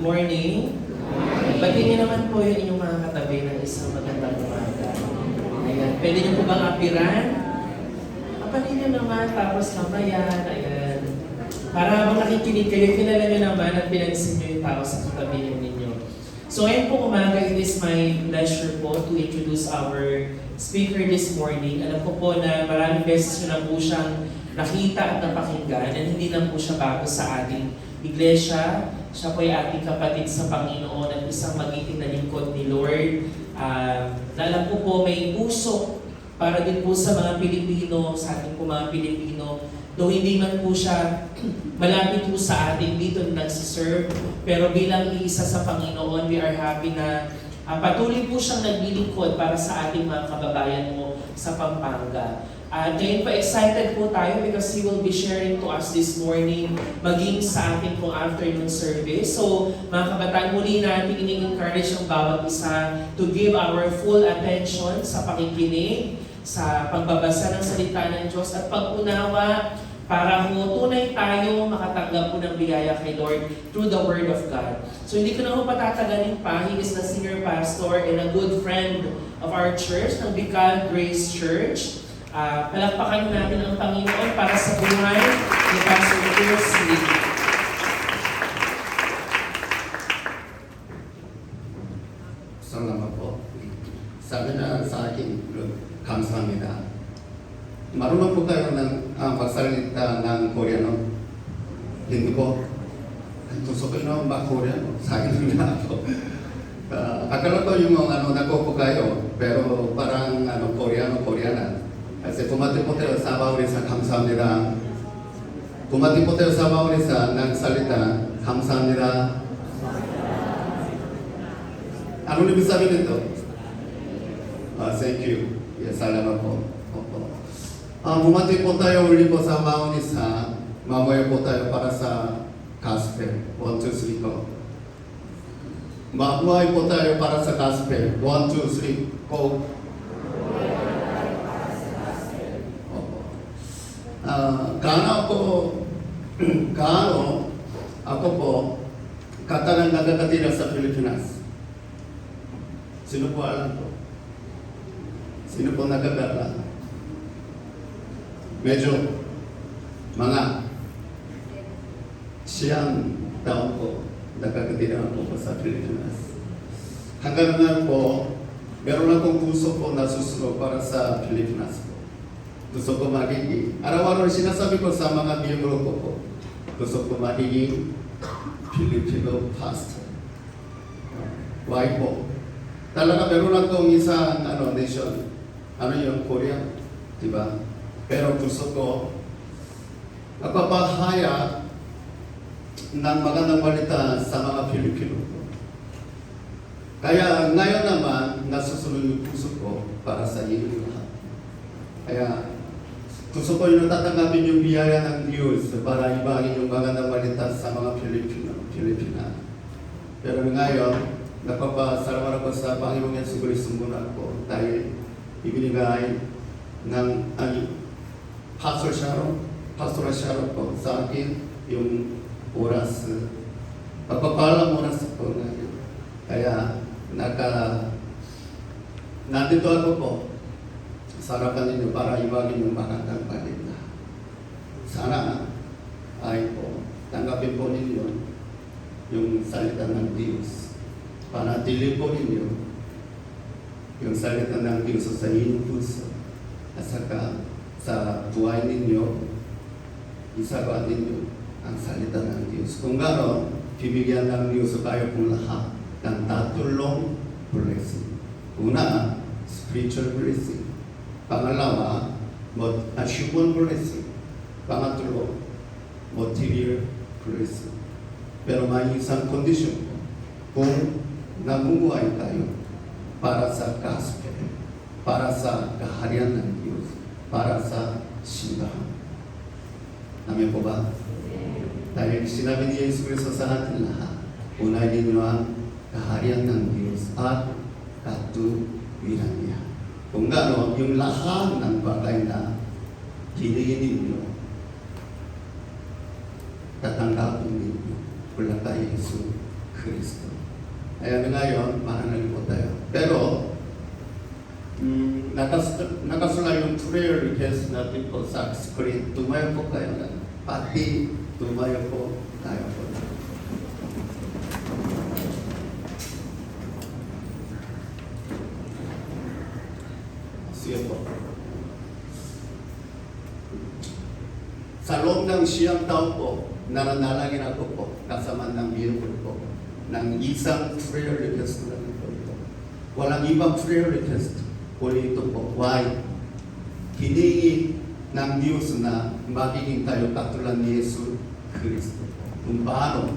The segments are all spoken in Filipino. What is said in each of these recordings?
Morning. Batiin niyo naman po yung inyong mga katabi ng isang magandang umaga. Ayan. Pwede niyo po bang apiran? Apatin niyo naman, tapos kamayan. Ayan. Para habang nakikinig kayo, kilala niyo naman at pinansin niyo yung tao sa katabi ninyo. So ngayon po umaga, it is my pleasure po to introduce our speaker this morning. Alam ko po na maraming beses niyo na po siyang nakita at napakinggan at hindi lang po siya bago sa ating iglesia. Siya po ay ating kapatid sa Panginoon at isang magiting na lingkod ni Lord. Na alam ko po may puso para din po sa mga Pilipino, sa ating po mga Pilipino. Though hindi man po siya malapit po sa atin dito nagsiserve, pero bilang isa sa Panginoon, we are happy na patuloy po siyang naglilingkod para sa ating mga kababayan mo sa Pampanga. Ngayon pa excited po tayo because he will be sharing to us this morning maging sa ating pong afternoon service. So mga kabataan, muli natin ini-encourage ang bawat isa to give our full attention sa pakikinig, sa pagbabasa ng salita ng Diyos at pag-unawa para tunay tayo makatanggap po ng biyaya kay Lord through the Word of God. So hindi ko na po patatagalin pa. He is the senior pastor and a good friend of our church, ng Bicol Grace Church. Palakpakan natin ang Panginoon para sa buhay ni Pastor Chris Lee. Salamat po. Sabi na sa akin, 감사합니다. Marunong po kayo ng magsalita ng Koreano? Hindi po. Gusto ko naman ba Koreano? Sa akin na ako. Akala ko yung nako po kayo, pero parang Koreana. Kasi pumatid po tayo sa Baurisa, 감사합니다. Pumatid po tayo sa Baurisa ng salita, 감사합니다. Ano ibig sabihin nito? Thank you. Yes, salamat po. Pumatid po tayo uli po sa Baurisa, mamaya po tayo para sa gospel. 1, 2, 3 po. Mabuhay po tayo para sa gospel. 1, 2, 3 po. Ako po, katalang nagkakatira sa Pilipinas. Sino po alam po? Sino po nagkakala? Medyo mga siyang taon po nagkakatira po sa Pilipinas. Hanggang ngayon po, meron akong puso po na susunod para sa Pilipinas po. Gusto ko magiging, araw-araw sinasabi ko sa mga miyembro ko po, gusto ko magiging Filipino pastor. Why po? Talaga meron akong isang nation, yung Korea, diba? Pero gusto ko magpapahaya ng magandang balita sa mga Pilipino. Kaya ngayon naman, nasusunod yung puso ko para sa inyo lahat. Kaya gusto ko yung natatanggapin yung biyaya ng Diyos para ibagin yung magandang balita sa mga Pilipina. Pero ngayon, napapasalamat ako sa Panginoong Jesucristo muna ko dahil ibinigay ng Pastor Sharon po sa akin yung oras, pagpapalang oras po ngayon. Kaya nandito ako po sa harapan ninyo para ibagin yung magandang balita. Sana ay po tanggapin po ninyo yung salita ng Diyos. Panatili po ninyo yung salita ng Diyos sa inyong puso at saka sa buhay ninyo, isagawa ninyo ang salita ng Diyos. Kung gano'n, bibigyan ng Diyos tayo kung lahat ng tatlong blessing. Una, spiritual blessing. Pangalawa, human blessing. Pangatlo, material blessing. Pero may isang condition po. Kung namumuhay tayo para sa gospel, para sa kaharian ng Diyos, para sa simbahan. Amen po ba? Dahil sinabi ni Jesus Cristo sa atin lahat, unahin niyo ang kaharian ng Diyos at katuwiran niya. Kung gano'n, yung lahat ng bagay na hinihin ninyo, tatanggapin ninyo. Wala kay Jesus Kristo. Ayan ngayon, mananalig po tayo. Pero, nakasulat yung prayer request natin po sa screen. Tumayo po kayo na. Pati, tumayo po tayo po. Sige po. Sa loob ng siyang taon po, nananalangin ako po, kasama ng beautiful po, ng isang prayer request lang po ito. Walang ibang prayer request, kundi ito po. Why? Hiningi ng Diyos na magiging tayo katulad ni Yesu Kristo. Kung paano,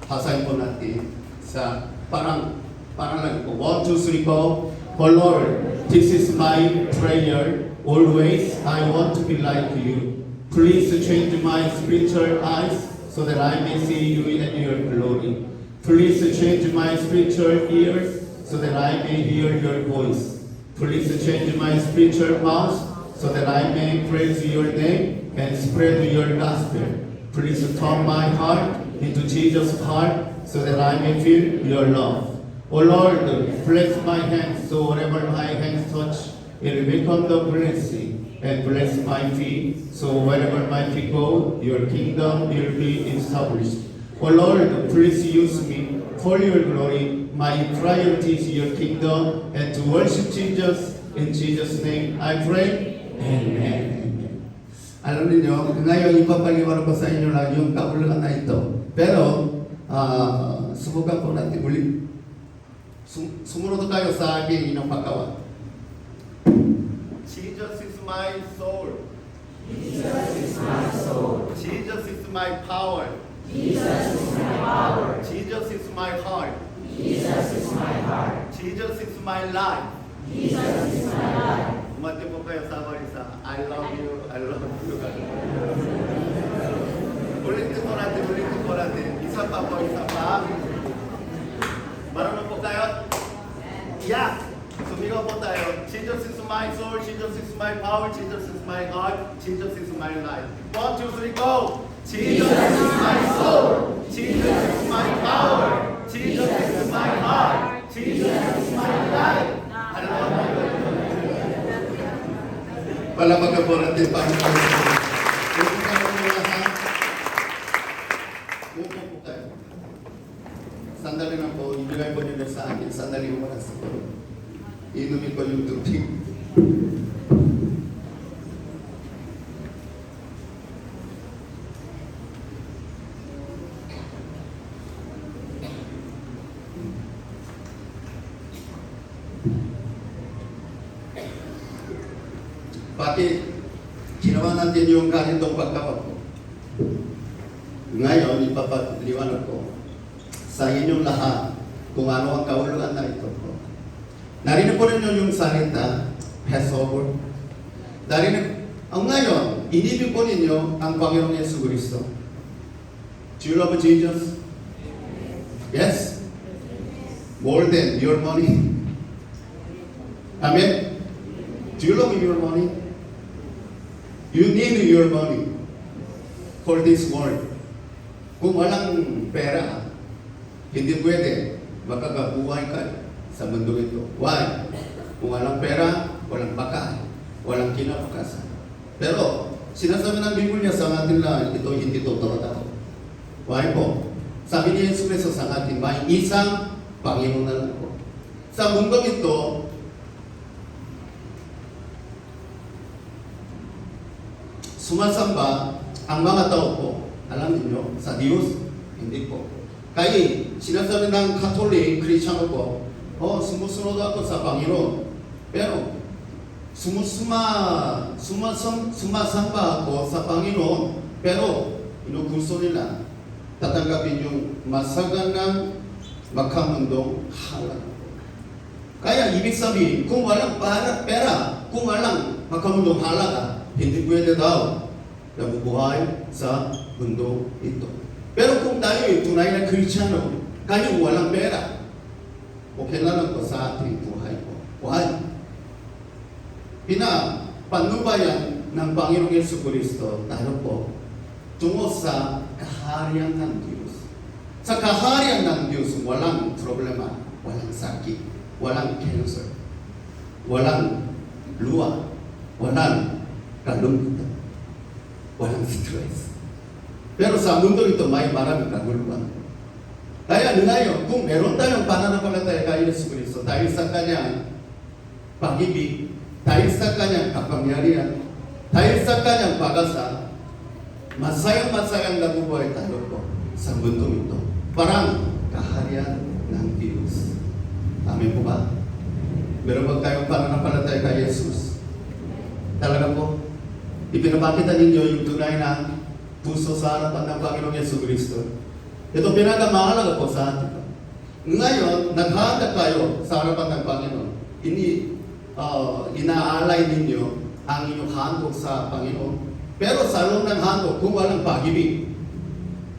hasayin po natin sa parang lang po. 1, 2, 3, go. Oh Lord, this is my prayer. Always, I want to be like you. Please change my spiritual eyes so that I may see you in your glory. Please change my spiritual ears so that I may hear your voice. Please change my spiritual mouth so that I may praise your name and spread your gospel. Please turn my heart into Jesus' heart so that I may feel your love. O Lord, bless my hands so whatever my hands touch, it will become the blessing. And bless my feet, so wherever my feet go, your kingdom will be established. O Lord, please use me for your glory. My priority is your kingdom and to worship Jesus. In Jesus' name I pray. Amen. Alam niyo, ngayon ipapaliwanag ko sa inyo lang yung kabuluhan na ito. Pero, subukan po natin ulit. Sumunod tayo sa aking inyong paggawa. Jesus is my soul. Jesus is my soul. Jesus is my power. Jesus is my power. Jesus is my heart. Jesus is my heart. Jesus is my life. Jesus is my life. Umati po kayo sa mga isa. I love you. I love you. Ulitin po natin. Isa pa po, isa pa. Marunong po kayo? Yeah! Sumigaw po tayo. Jesus is my soul, Jesus is my power, Jesus is my heart, Jesus is my life. 1, 2, 3, go! Jesus is my soul, Jesus is my power, Jesus is my heart, Jesus is my life. Palapag po natin pa. Upo po tayo. Sandali na po, ibigay po nila sa akin. Sandali mo na sa inumin ko yung tubig. Bakit ginawa natin yung ganitong pagkakap ko? Ngayon, ipapaliwanag ko sa inyong lahat kung ano ang kahulugan na ito ko. Narinig po ninyo yung salita, Passover. Ang ngayon, inibig po ninyo ang Panginoong Yesu Cristo. Do you love Jesus? Yes? More than your money? Amen? Do you love your money? You need your money for this world. Kung walang pera, hindi pwede makakabuhay ka sa mundo ito. Why? Kung walang pera, walang baka, walang kinabukasan. Pero, sinasabi ng Biblia sa atin lang, ito hindi totoo daw. Why po? Sabi ni Jesus Cristo sa atin, may isang Panginoon na lang po. Sa mundo ito, sumasamba ang mga tao po. Alam niyo, sa Diyos, hindi po. Kaya, sinasabi ng Catholic, Christian po, sumusunod ako sa Panginoon. Pero, sumasamba ako sa Panginoon, pero, inugusto nila, tatanggapin yung masaganang makamundong halaga. Kaya, ibig sabihin, kung walang pera, kung walang makamundong halaga, hindi pwede daw nabubuhay sa mundo ito. Pero kung tayo ay tunay na Kristiyano, kayo walang pera, okay na lang po sa ating buhay po. Why? Pinapanubayan ng Panginoong Yesu Cristo tayo po tungo sa kaharian ng Diyos. Sa kaharian ng Diyos, walang problema, walang sakit, walang cancer, walang luha, walang kalungkutan, walang stress. Pero sa mundo ito, may maraming kaguluhan. Kaya ngayon, kung meron tayong pananampalataya kay Yesu Kristo, dahil sa Kanyang pag-ibig, dahil sa Kanyang kapangyarihan, dahil sa Kanyang pag-asa, masayang-masayang nabubuhay tayo po sa mundo ito. Parang kaharian ng Diyos. Amen po ba? Meron ba tayong pananampalataya kay Jesus? Talaga po, ipinapakita ninyo yung tunay na puso sa harapan ng Panginoong Yesu Kristo. Ito pinakamahalaga po sa atin. Ngayon, naghahanda kayo sa harapan ng Panginoon. Inaalay ninyo ang inyong handog sa Panginoon. Pero sa loob ng handog, kung walang pag-ibig,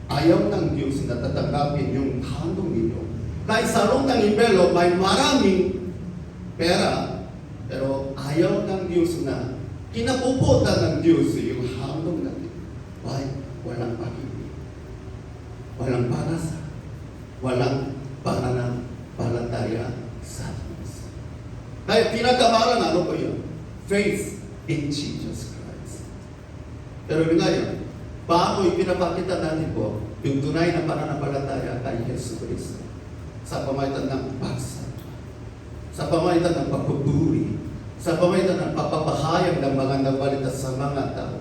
ayaw ng Diyos na tatanggapin yung handog ninyo. Kahit sa loob ng impelo, may maraming pera, pero ayaw ng Diyos na kinapuputan ng Diyos yung handog natin. Why? Walang pag-ibig. Walang panas. Walang pananampalataya sa Diyos. Kaya pinagkamalan, ano po yun? Faith in Jesus Christ. Pero ngayon, paano ipinapakita natin po yung tunay na pananampalataya kay Yesu Cristo? Sa pamamagitan ng pagsamba, sa pamamagitan ng pagpupuri, sa pamamagitan ng papapahayag ng magandang balita sa mga tao,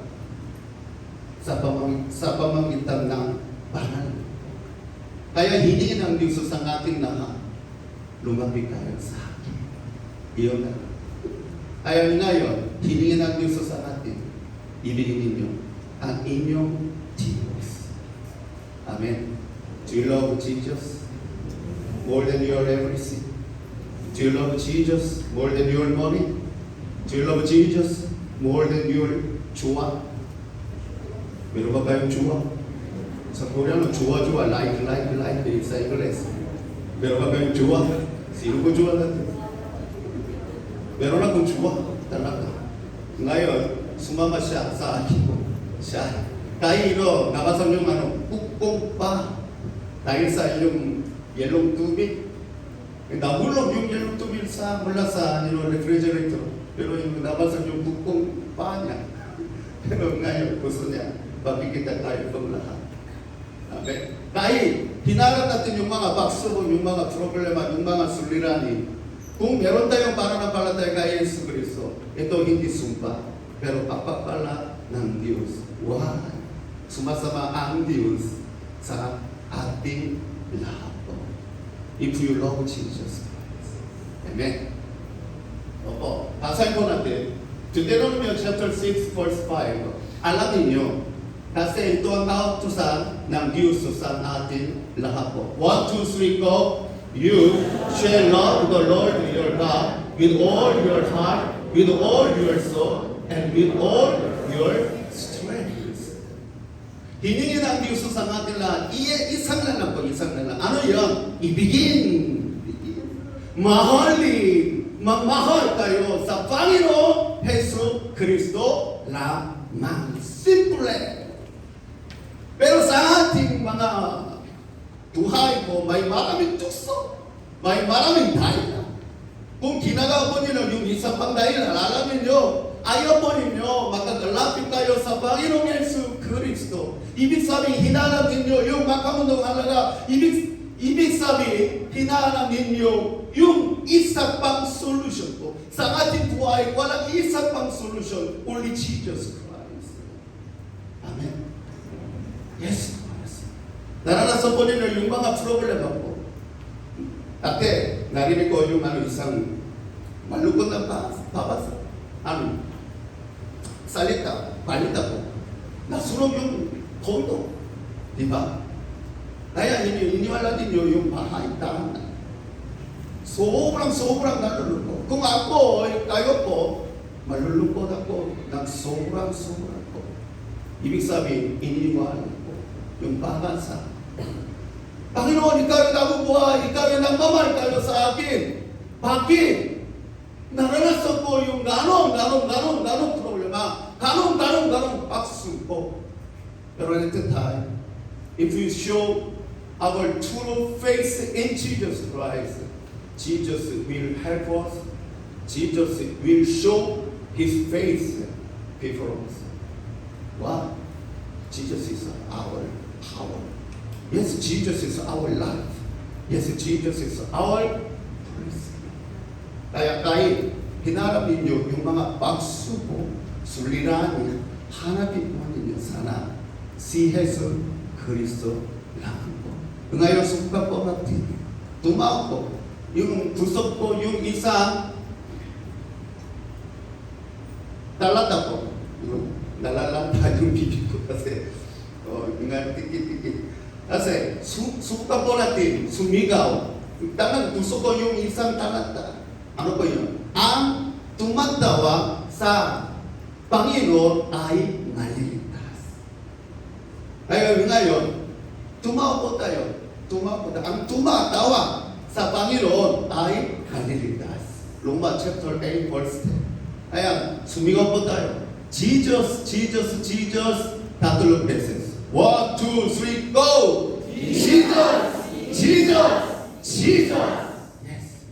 sa pamamagitan ng banal. Kaya hindi ng Diyos sa ating lahat, lumapit kayo sa akin. Iyon na. Kaya ngayon, hilingin ng Diyos sa atin, ibigin ninyo ang inyong Diyos. Amen. Do you love Jesus more than your everything? Do you love Jesus more than your money? Do you love Jesus more than your jowa? Meron ba kayong jowa? Sa Koreano, jowa, like, sa Ingles. Meron ba kayong jowa? Sino ko jowa natin? Meron akong jowa, talaga. Ngayon, sumama siya sa akin ko. Siya. Kaya nabasag yung kukong pa. Dahil sa yung yellow tubig. Nabulog yung yellow tubig mula sa refrigerator. Pero yung nabasag yung kukong pa niya. Pero ngayon, gusto niya, pakikita tayo pang lahat. Okay? Kahit hinarap natin yung mga bagsubong, yung mga problema, yung mga suliranin. Kung meron tayong pananampalataya kay Yesu Kristo, ito hindi sumpa, pero papapala ng Diyos. Why? Sumasama ang Diyos sa ating lahat po. If you love Jesus Christ. Amen. Opo. Basahin po natin. Deuteronomy chapter 6 verse 5. Alam niyo, kasi ito ang kautusan ng Diyos sa atin lahat po. 1, 2, 3, go. You shall love the Lord your God with all your heart, with all your soul, and with all your strength. Hiningin ang Diyos sa atin lahat. Isang na lang po, isang na lang. Ano yan? Ibigin. Mahalin. Magmahal kayo sa Panginoon Hesus Kristo lamang. Simple. Pero sa ating mga buhay po, may maraming tukso. May maraming dahilan. Kung ginagawa po ninyo yung isang pang dahilan, alamin nyo, ayaw po ninyo, makagalapit kayo sa Panginoong Yesu Kristo. Ibig sabihin, hinahanap ninyo yung makamundong halaga. Ibig sabihin, hinahanap ninyo yung isa pang solution po. Sa ating buhay, walang isa pang solution, only Jesus Christ. Amen. Yes, Christ. Naranasan po ninyo yung mga problema po. Ate, narinig ko yung isang malukot na babasa. Salita, balita po. Nasunog yung kondo. Di ba? Kaya iniwala ninyo yung bahay, tahanan. Sobrang nalulungkot. Kung ako, kayo po, malulungkot ako ng sobrang po. Ibig sabihin, iniwala ko yung pag-asa. Panginoon, ikaw yung nabubuhay, ikaw yung nagmamahal kayo sa akin. Bakit? Naranasan ko yung ganong problema. Ganong pagsubok. Pero at the time, if you show our true faith in Jesus Christ, Jesus will help us. Jesus will show His face before us. Wow. Jesus is our power. Yes, Jesus is our life. Yes, Jesus is our praise. Kaya kahit hinarap ninyo yung mga pagsubok, suliranin, hanapin mo ninyo sana si Jesus Kristo lang po. Ngayon, subukan po natin. Tumaw po. Yung busog po, yung isang talata po. Yung nalalanta yung bibig ko kasi nga tikit-tikit. Kasi subukan po natin, sumigaw. Talagang gusto ko yung isang talata. Ano po yun? Ang tumatawa sa Panginoon ay naliligtas. Ngayon, tumawa po tayo. Tumawa po tayo. Ang tumatawa sa Panginoon ay naliligtas. Roma chapter 8 verse 10. Ayan, sumigaw po tayo. Jesus, Jesus, Jesus. Tatlong beses. 1, 2, 3, go! Jesus! Jesus! Jesus! Yes.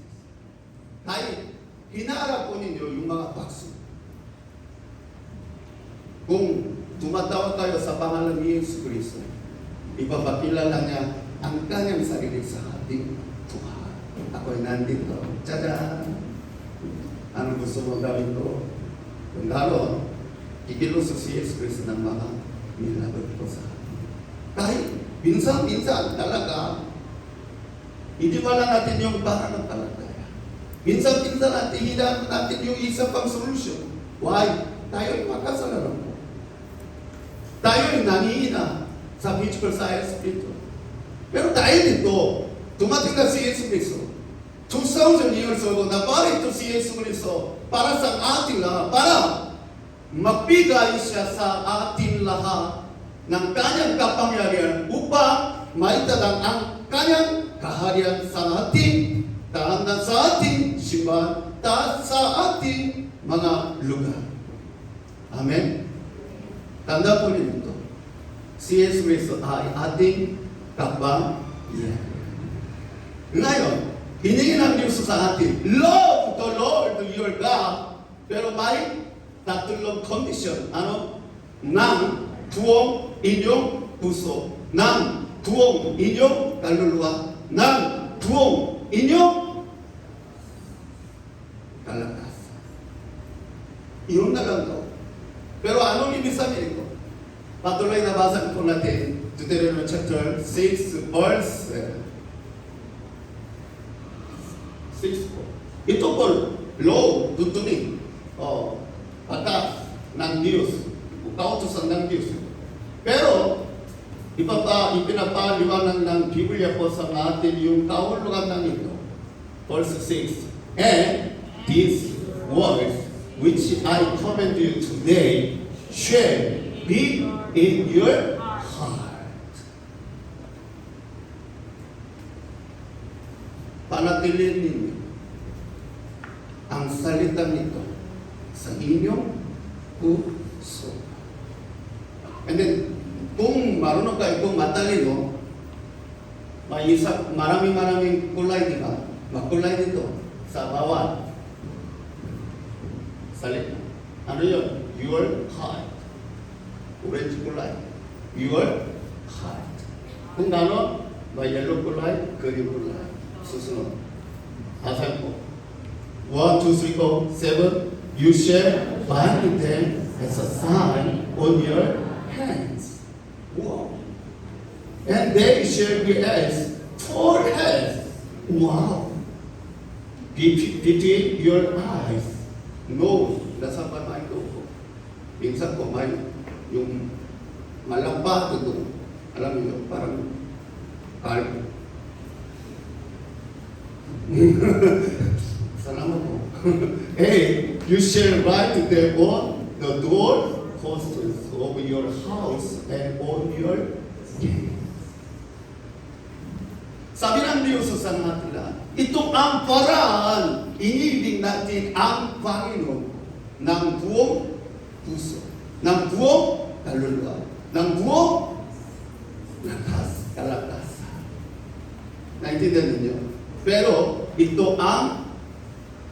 Tayo, hinarap po ninyo yung mga pakso. Kung tumatawa tayo sa pangalan ni Yesus Kristo, ipapakilala niya ang kanyang sarili sa ating Tuhan. Ako'y nandito. Tada! Ano gusto mo gawin ko? Kung lalo, kikiluso si Yesus Kristo ng mga milagro ko sa atin. Kahit minsan talaga, hindi wala natin yung pananampalataya. Minsan natin, hinaan natin yung isa pang solusyon. Why? Tayo'y makasalanan po. Tayo'y nangihina sa physical science spiritual. Pero tayo dito, tumating na si Yesu Cristo. 2,000 years ago, naparito si Yesu Cristo para sa ating lahat, para magbigay siya sa ating lahat ng kanyang kapangyarihan upang maitalang ang kanyang kaharian sa ating tahanan, sa ating simbahan, sa ating mga lugar. Amen? Tanda po ninyo ito. Si Yesu Cristo ay ating kapangyarihan. Ngayon, hiningi ng Diyos sa atin, love the Lord your God, pero may tatlong condition. Ano? Nang tuwong inyong puso, nang tuwong inyong kaluluwa, nang tuwong inyong kalakasan. Iyon na lang to. Pero anong ibig sabihin ko? Patuloy na basa po natin, Deuteronomy chapter 6, verse 6 po. Ito po, law, tuntunin, patas ng Diyos, kautosan ng Diyos. Pero, ipinapaliwanag ng Biblia po sa atin yung kahulugan ng ito. Verse 6, and these words which I command you today shall be in your heart. Panatilin ninyo ang salita nito sa inyong puso. And then, kung marunong kayo, kung matalino, may maraming kulay, di ba? Makulay dito sa bawat salita. Ano yun? Your heart. Orange kulay. Your heart. Kung gano'n, may yellow kulay, green kulay. Susunod. Asan po? 1, 2, 3, go. 7. You shall bind them as a sign on your hands. Wow. And they shall be as foreheads. Wow. Between your eyes. No, nasa panay ko. Minsan ko may yung malambak ito. Alam niyo, parang salamat po. Hey, you shall write them on the door posts of your house and on your gate. Sabi ng Diyos sa atin lahat, ito ang paraan, inibig natin ang Panginoon ng buong puso, ng buong kaluluwa, ng buong kalakasan. naintindihan ninyo? Pero ito ang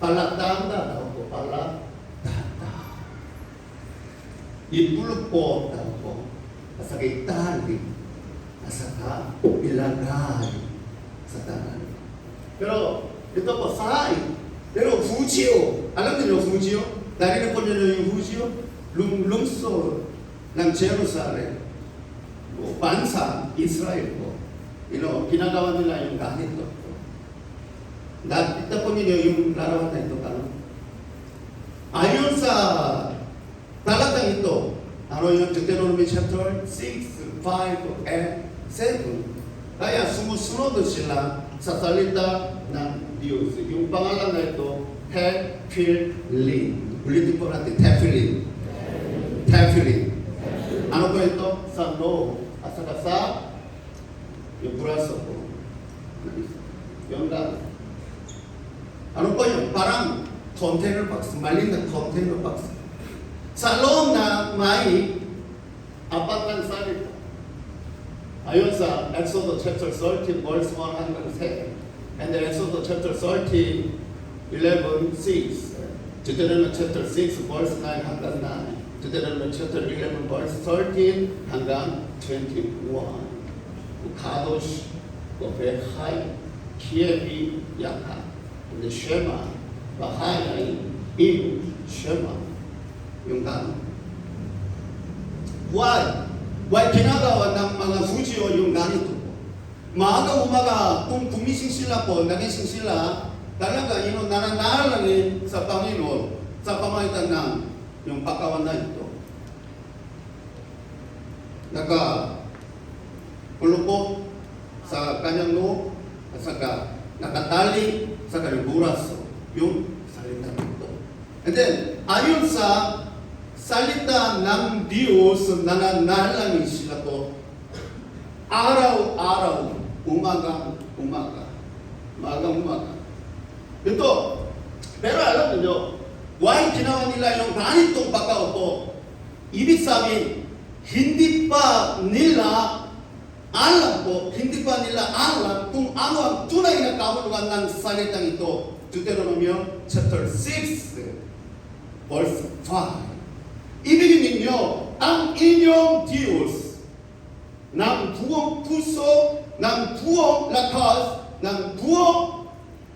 palatanda daw po, palatanda. Ipulupot daw po, sa itali, saka ilagay sa tanan. Pero ito po, sahay. Pero Fujio, alam niyo Fujio? Narinig po niyo yung Fujio? Lungsod ng Jerusalem, o bansa, Israel po. Ginagawa nila yung ganito. Nakita po niyo yung larawan na ito, ano? Ayon sa talatang ito, ano yung Deuteronomy chapter 6, 5, and 7. Kaya sumusunod sila sa salita ng Diyos. Yung pangalan na ito, Tefillin. Ulitin po natin, Tefillin. Tefillin. Ano po ito? Sa no. At saka sa yung braso po. Yung lang. Ano po yun? Parang container box. Maliit na container box. Sa loob na may apat ng salita. Ayon sa Exodus chapter 30, verse 110. And then Exodus chapter 30, 11, 6. Deuteronomy chapter 6, verse 9 hanggang 9. Deuteronomy chapter 11, verse 13 hanggang 21. Kadosh, Gobehai, Kievi, Yaka. And the Shema, Bahai, Ibu, Shema. Yung gano'n. Why? Why ginagawa ng mga Fujio yung ganito po? Maaga umaga, kung gumising sila po, nagising sila, talaga, nananalangin sa Panginoon sa pamagitan ng yung pagkawan na ito. Nagpulupok sa kanyang noo, at saka nakatali sa kanyang buraso, yung salita nito. And then, ayon sa salita ng Diyos, nananalangin sila po araw-araw, umaga. Ito, pero alam niyo, why ginawa nila yung ganitong pagkaupo? Ibig sabihin, hindi pa nila alam kung ano ang tunay na kahulugan ng salitang ito. Deuteronomy chapter 6, verse 5. Ibigin ninyo ang inyong Diyos ng buong puso, ng buong lakas, ng buong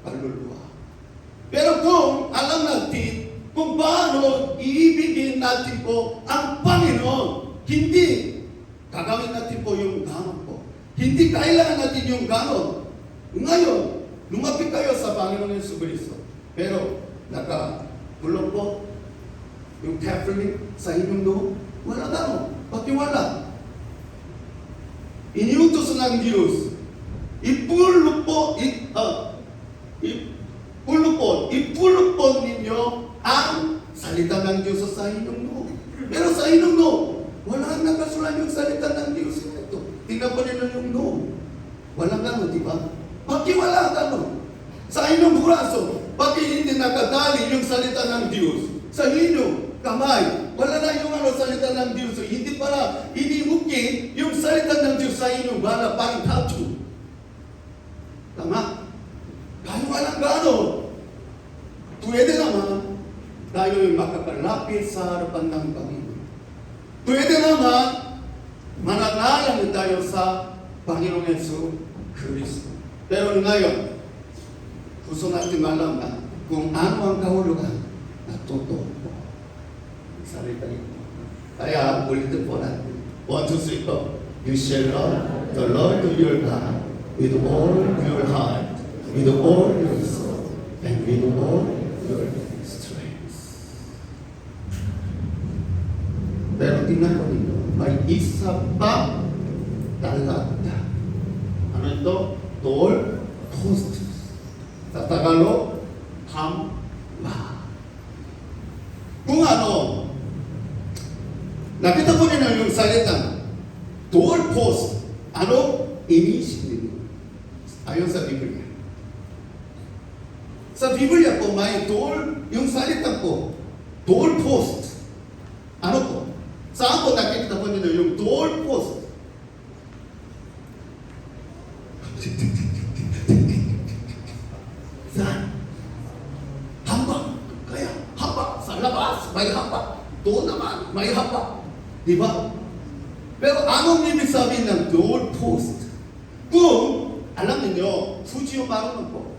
kaluluwa. Pero kung alam natin kung paano iibigin natin po ang Panginoon, hindi gagawin natin po yung ganon po. Hindi kailangan natin yung ganon. Ngayon, lumapit kayo sa Panginoon Jesucristo. Pero nakapulong po yung Tefillin sa inyong loob, wala gano'n. Patiwala. Iniutos ng Diyos. Ipulupon ninyo ang salita ng Diyos sa inyong loob. Pero sa inyong loob, wala nakasulat yung salita ng Diyos ito. Tingnan po ninyo yung loob. Wala gano'n, di ba? Pakiwala gano'n. Sa inyong braso, bakit hindi nakadali yung salita ng Diyos? Sa inyong kamay, wala na yung salita ng Diyos. Hindi pala iniukit yung salita ng Diyos sa inyong bala, parang tattoo. Tama? Kaya walang gano'n. Pwede naman tayo yung makapalapit sa harapan ng Panginoon. Pwede naman mananalang tayo sa Panginoon Jesucristo. Pero ngayon, gusto natin malaman kung ano ang kahulugan na totoo po. Salita nito. Kaya ulitin po natin. 1, 2, 3 po. You shall love the Lord your God with all your heart, with all your soul, and with all your strength. Pero tingnan ko dito, may isa pa talata. Ano ito? Tol Hostus. Sa Tagalog, Hamba. Kung ano, nakita po nila yung salita, doorpost, ano? Inisip. Ayon sa Biblia. Sa Biblia po, may door, yung salita po, doorpost. Ano po? Saan po nakita po nila yung doorpost? may hapa. Doon naman, may hapa. Di ba? Pero anong ibig sabihin ng doorpost? Kung, alam niyo, Fujio marunong po.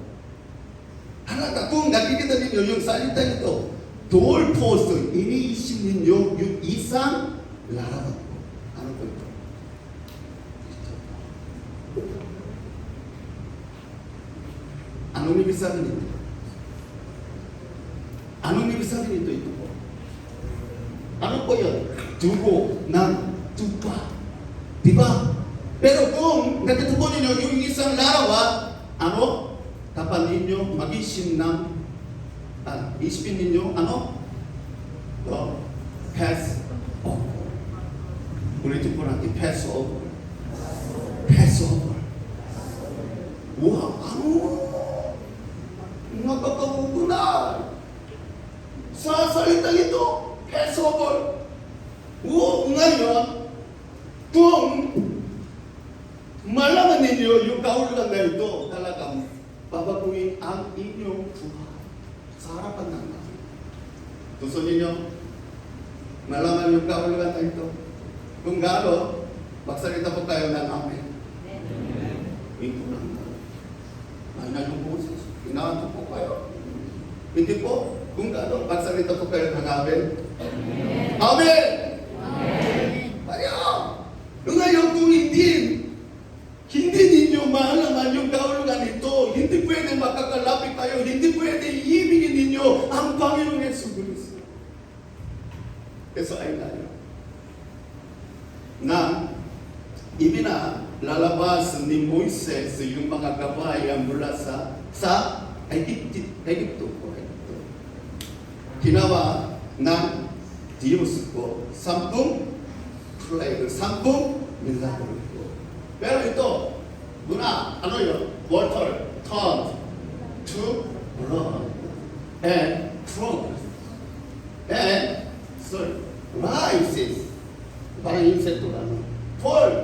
Halaga, kung nakikita ninyo yung salita ito, doorpost, iniisip ninyo yung isang larawan po. Ano po ito? Anong ibig sabihin nito? Anong ibig sabihin nito? Ito po. Ano po yun? Dugo ng tupa. Diba? Pero kung nakita po ninyo yung isang larawan, ano? Kapag ninyo mag-isip ng isipin ninyo, ano? Pass over. Ulitin po natin, pass over. Pass over. Wow, ano? Nakakagugunan. Sa salita ito, pass over. Oo, ngayon, kung malaman ninyo yung kahulugan na ito, talagang babaguhin ang inyong buhay sa harapan ng Diyos. Gusto ninyo malaman yung kahulugan na ito? Kung gaano, magsalita po tayo ng amen. Ito lang. May na yung boses. Inaanto po kayo. Hindi po. Kung gaano, magsalita po kayo ng amen. Amen! Kaya, ngayon kung hindi ninyo malaman yung kahulugan nito, hindi pwede makakalapit tayo, hindi pwede iibigin ninyo ang Panginoong Yesu-Cristo. Eso ay tayo. Na lalabas ni Moises yung mga kabayan mula sa Egypto. Ginawa ng Diyos ko 10 plague, 10 milagro ko. Pero ito, muna, ano yun? Water turned to blood and frogs and rises. Parang insekto lang.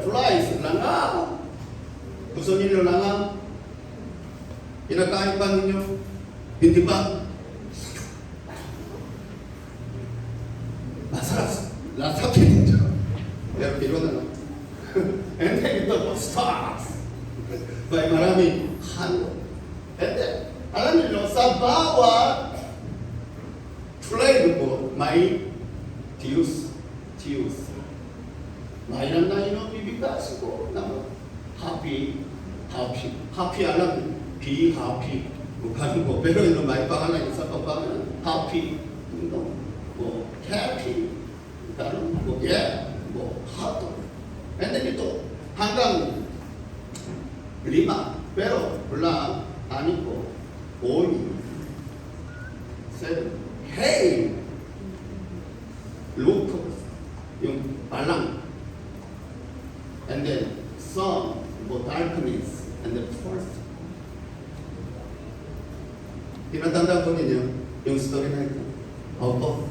Flies, langa. Gusto ninyo langa? Kinakain pa ninyo? Hindi ba? Lasakin ninyo. Pero tiro na lang. And then ito po, stars. May maraming halo. And then, alam niyo, sa bawat flavor po, may Diyos. Mayroon na yun ang bibigkas ko. Happy, alam niyo. Be happy. Bukan po. Pero yun, may pangalan sa papangalan. Happy. Happy. Hot. And then ito, hanggang 5. Pero wala, 6 po. 7. Hey! Locust. Yung palang. And then, sun, darkness, and the first. Tinatanda po ninyo yung story na ito. Opo.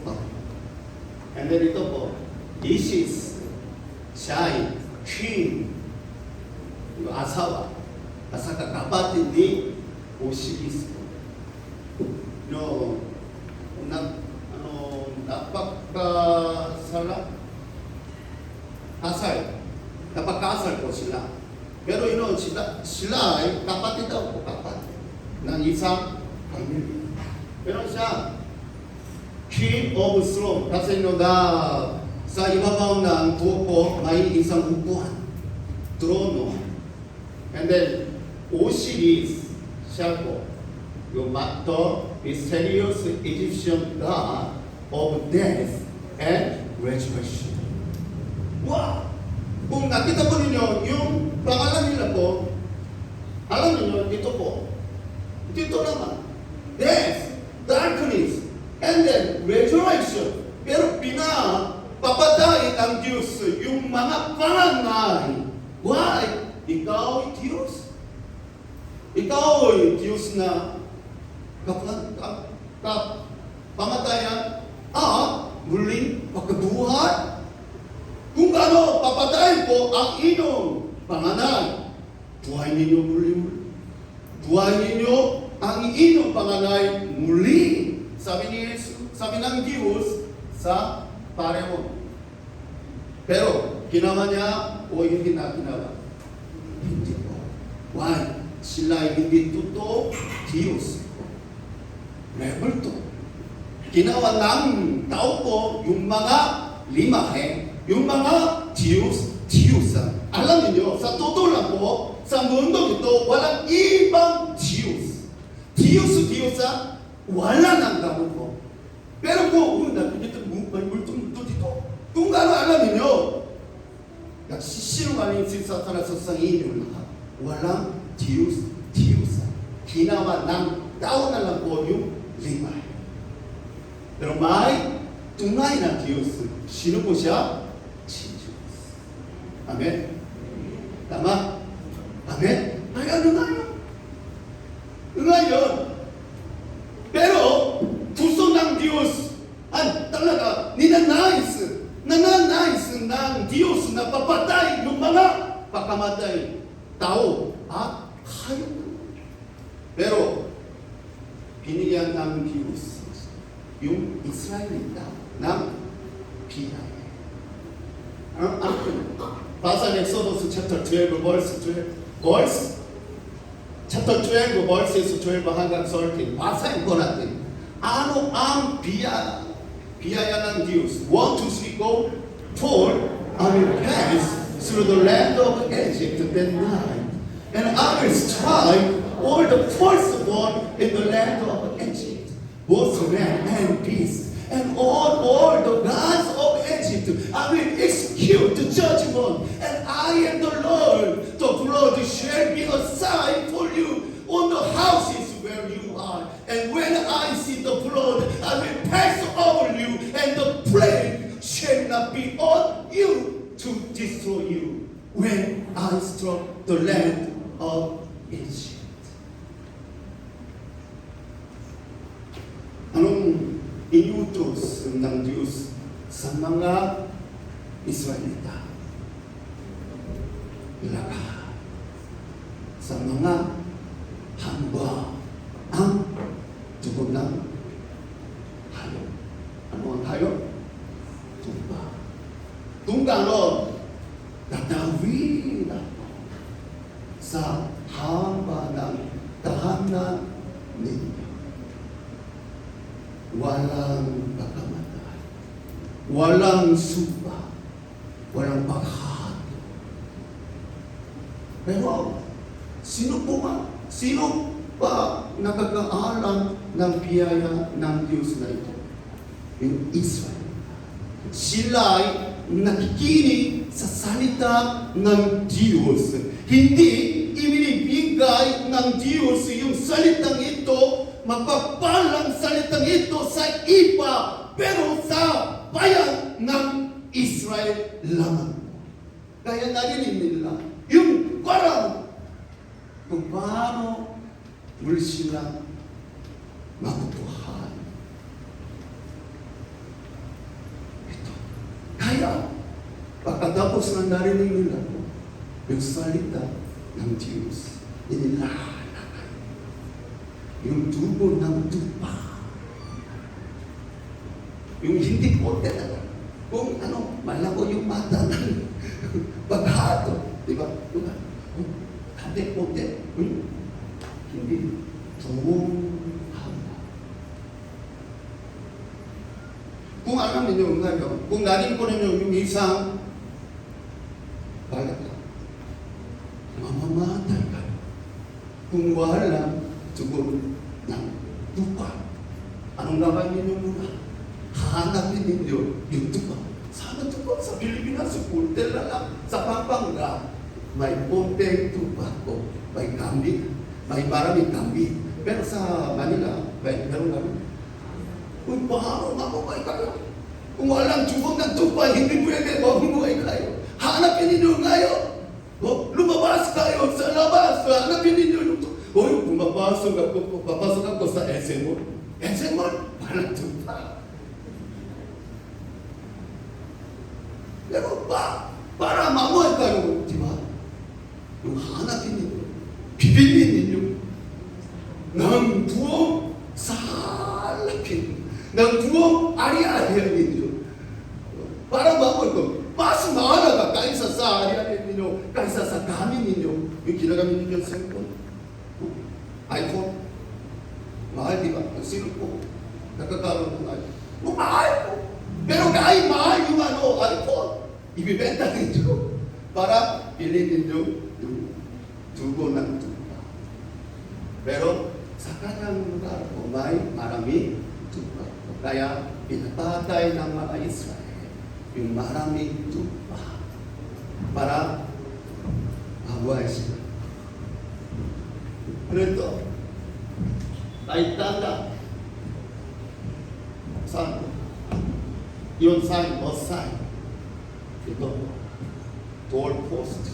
And then ito po, Isis, Shai, Queen, yung asawa, at saka kapatid ni Osiris. Napagkasal po sila. Pero sila ay kapatid daw po, kapatid ng isang pamilya. Pero siya, King of Throne, kasi sa ibabaw ng buko may isang upuan, trono. And then, Osiris, siya po, yung mysterious Egyptian god of death and resurrection. Wow! Kung nakita po ninyo, yung pangalan nila po, alam niyo, ito po. Dito naman. Death, darkness, and then resurrection. Pero pinapapatay ang Diyos yung mga panganay. Why? Ikaw ay Diyos. Ikaw ay Diyos na pamatayan muling pagkabuhay. Kung ano, papatayin po ang inyong panganay. Buhay ninyo muli. Buhay ninyo ang inyong panganay muli. Sabi ng Diyos, sa pareho. Pero ginawa niya o hindi na ginawa? Hindi po. Why? Sila ay hindi totoo Diyos. Level 2. Ginawa ng tao po yung mga limahe, yung mga Diyos. Alam niyo, sa totoo lang po, sa mundo ito, walang ibang Diyos. Diyos, wala nang tao po. Pero kung nakikita mo, may multong dito. Kung ano alam niyo, nagsisinungaling si Satanas sa inyo lahat. Walang Diyos. Ginawa ng tao na lang po yung lima. Pero may tunay na Diyos. Sino po siya? Si Diyos. Amen? Tama? Amen? Ay, ano nga yun? Ngayon, pero gusto ng Diyos at talaga nananais ng Diyos na papatay ng mga pakamatay tao at hayop. Pero pinigyan ng Diyos yung Israelita ng piyay. Basa ng Exodus chapter 12 verse chapter 12 verses 12 hanggang 13. Basahin ko natin. Ano ang biyaya ng Diyos? 1, 2, 3, go. For I will pass through the land of Egypt that night, and I will strike all the firstborn in the land of Egypt, both man and beast, and all the gods of Egypt. I will execute the judgment, and I am the Lord. The blood shall be a sign for you on the houses where you are. And when I see the blood, I will pass over you, and the plague shall not be on you to destroy you when I struck the land of Egypt. Anong inutos ng Diyos sa mga Israelita? Laga sa mga hamba ang tugod ng hayop. Ano ang hayop? Tumba. Tunggalon, tatawin ako sa hamba ng tahanan ninyo. Walang pagkamatay, walang suba, walang paghato. Pero sino pa nakakaalam ng biyaya ng Diyos na ito? Yung Israel. Sila ay nakikinig sa salita ng Diyos. Hindi ibinibigay ng Diyos yung salitang ito, magpapalang salitang ito sa iba, pero sa bayan ng Israel lamang. Kaya narinig nila yung parang kung paano muli sila mabubuhay. Ito. Kaya, pagkatapos na narinig nila yung salita ng Diyos, inilalakay yung tubo ng tupa. Yung hindi po talaga. Kung ano, malabo yung mata ng paghato. Diba? Diba? Kante-konte. Hindi. Tubong haba. Kung alam ninyo ngayon, kung galing po ninyo yung isang balat lang, mamamatay ka. Kung walang tugon ng tupa, anong gawin ninyo muna? Hanapin ninyo yung tupa. Sana tupa sa Pilipinas, sa Puntel na lang, sa Pampanga, may punteng tupa ko, may kambing, may maraming kambing. Pero sa Manila, meron kami. Kung paano mabuhay kayo? Kung walang tubong ng tupa, hindi pwede mabuhay kayo. Hanapin ninyo ngayon. Lumabas kayo sa labas. Hanapin ninyo yung tupa. Kung papasok ako sa SM Mall. SM Mall, walang tupa. Pero para mabuhay kayo, di ba? Yung hanapin ninyo, pipiliin ninyo ng buong salapin, ng buong ari-arihan ninyo. Para bawal ko, mas mahalaga kaysa sa ari-ari ninyo, kaysa sa gamit ninyo, yung ginagamit ninyo sa cellphone. iPhone. Mahal, di ba? Ang sino po, nakakaroon ng iPhone. Mahal po. Pero kahit mahal yung iPhone, ibibenta ninyo para piliin ninyo yung tubo ng tuba. Pero sa kanang lugar po, may marami tuba. Kaya pinapatay ng mga Israel yung maraming tupa para mabuhay sila. Ano ito? Kahit tanda. Saan? Yung sign o sign. Ito. Door post.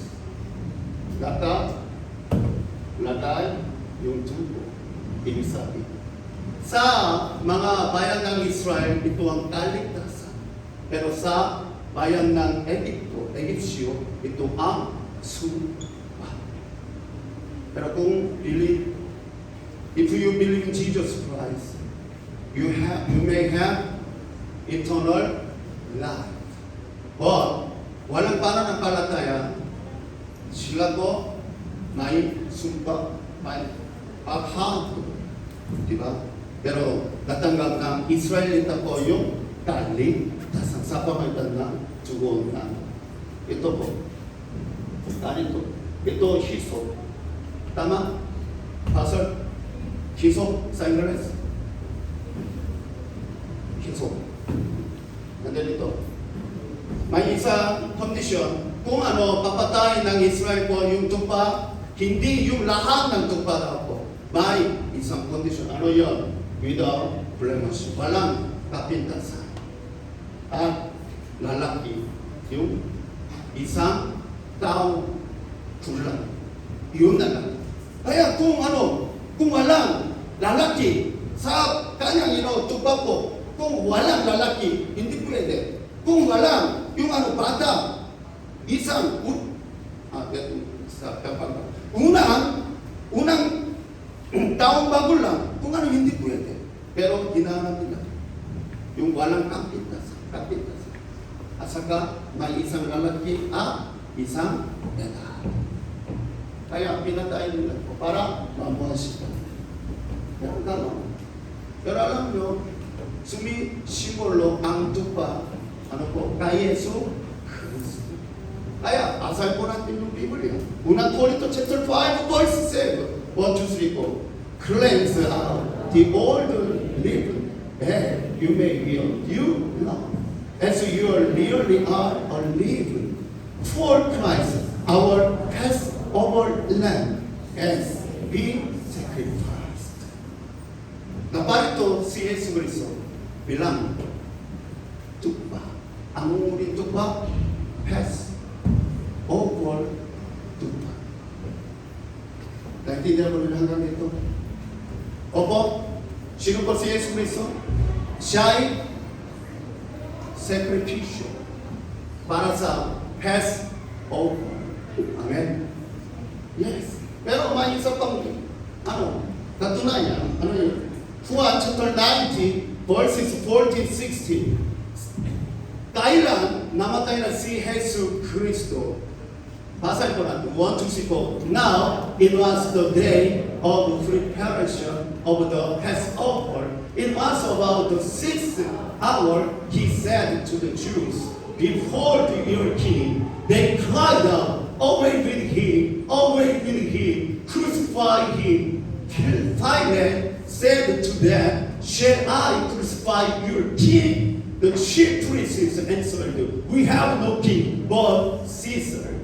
Lagay yung tubo. Ibig sabihin. Sa mga bayan ng Israel, ito ang kaligtasan. Pero sa bayan ng Egyptio, ito ang sumpa. Pero kung if you believe in Jesus Christ, you may have eternal life. But walang pananampalataya, sila ko may sumpa, may paghahanto. Diba? Pero natanggap ng Israelita po yung kaligtasan sa pamagitan ng tugon ng ito po. Ito hiso. Tama? Pastor? Hiso sa Ingles? Hiso. Nandun ito. May isang condition kung papatay ng Israel po yung tupa, hindi yung lahat ng tupa daw po. May isang condition. Ano yun? Without blemish. Walang kapintasan. At lalaki yung isang tao tulang. Yun na lang. Kaya kung walang lalaki sa kanyang tupa po, kung walang lalaki, hindi pwede. Kung walang yung bata, isang sa kapag unang taong bago lang, kung hindi pwede. Pero ginamit nila yung walang kapintasan. At saka may isang lalaki at isang lalaki. Kaya pinatay nila po para mamuhay sila. Pero alam nyo, sumisimbolo ang tupa kay Yesu Kristo. Kaya asal po natin yung Biblia. Unang Korinto chapter 5 verse 7. 1, 2, 3, 4. Cleanse out the old living, and you may build you love. As you really are living for Christ, our Passover lamb has been sacrificed. Naparito si Yesu Kristo bilang tupa. Ang umuling tupa, Passover tupa. Naintindihan mo rin hanggang dito? Opo, sino po si Yesu Kristo? Siya'y sakripisyo para sa Passover. Amen? Yes. Pero may isa pang, katunayan, yun? Juan chapter 19, verses 14-16. Kailan namatay na si Yesu Kristo? Basahin ko natin, 1, 2, 3, 4. Now, it was the day of preparation of the Passover. It was about the 6th hour, he said to the Jews, "Behold your king." They cried out, "Away with him, crucify him." Pilate said to them, "Shall I crucify your king?" The chief priests answered, "We have no king but Caesar."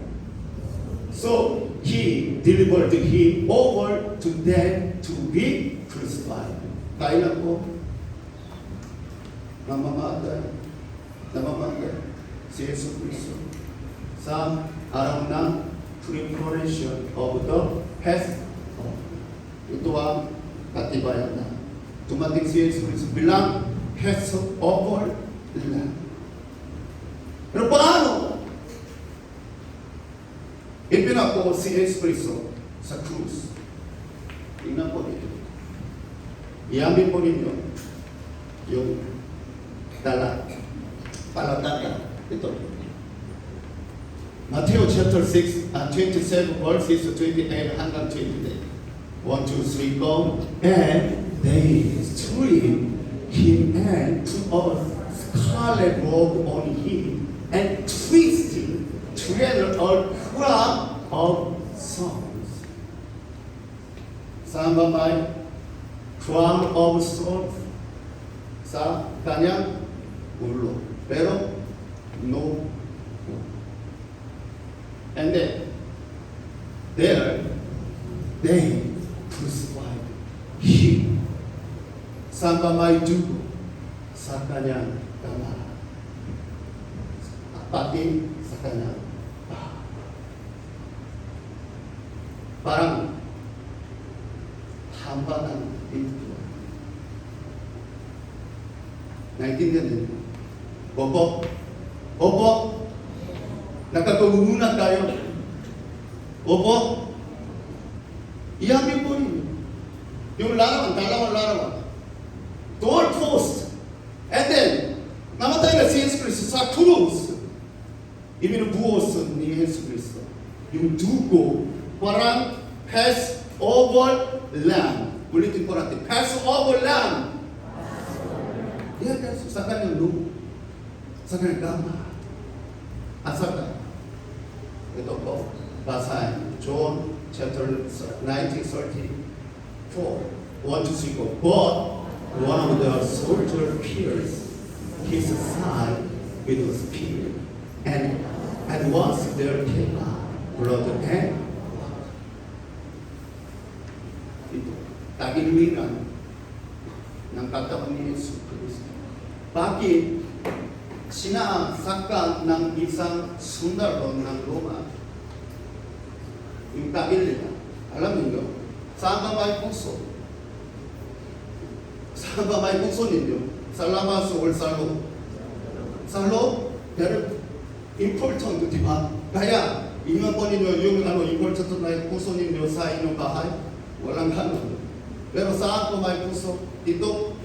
So he delivered him over to them to be crucified. Kailan po? Namamatay si Yesu Kristo sa araw ng preparation of the Passover. Ito ang katibayan na tumating si Yesu Kristo bilang Passover lamb. Pero paano ipinako si Yesu Kristo sa krus? Tingnan po dito. Iyamin po ninyo yung palataya. Ito. Matthew chapter 6, 27 verses 28 hanggang 28. 1, 2, 3, go. And they stripped him and put a scarlet robe on him and twisted together a crown of thorns. Sama may crown of thorns sa kanyang ulo. Pero no. And then there they crucified him. Sama may dugo sa kanyang kamara. Pati sa kanyang paa. Parang hambanan dito. Naintindihan din. Opo. Opo. Nagkagumunan tayo. Opo. Iyamin po rin. Yung larawan, dalawang larawan. Door post. And then, namatay na si Jesus Cristo sa krus. Ibinubuhos ni Jesus Cristo. Yung dugo, parang Passover lamb. Ulitin ko natin. Passover lamb. Yan kasi sa kanyang lumo. Sa kanyang gama. At sa kanyang. Ito po. Basahin. John chapter 19:34. 1 to 3 go. But one of the soldiers pierced his side with a spear. And once there came out blood and water. Ito. Tagiliran ng katawan ni Jesus Cristo. Bakit sinasaktan ng isang sundalo ng Roma? Yung tagil nila. Alam niyo, saan ba may puso? Saan ba may puso ninyo? Sa labas o sa loob? Sa loob? Pero important, di ba? Kaya, iwan po ninyo yung important na puso ninyo sa inyong bahay? Walang gano'n. Pero saan po may puso? Dito,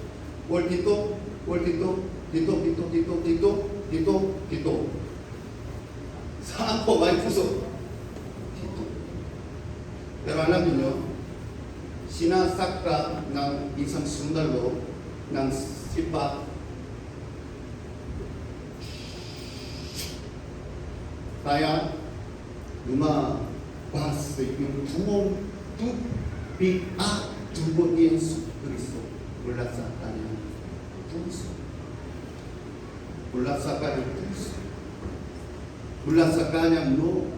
or dito, or dito, dito, dito, dito, dito, dito, dito. Saan po may puso? Dito. Pero alam niyo, sinasakta ng isang sundalo ng sipa. Kaya, lumabas yung tubig at dugo ni Jesus Cristo mula sa kanyang puso. Mula sa kanyang puso. Mula sa kanyang loob.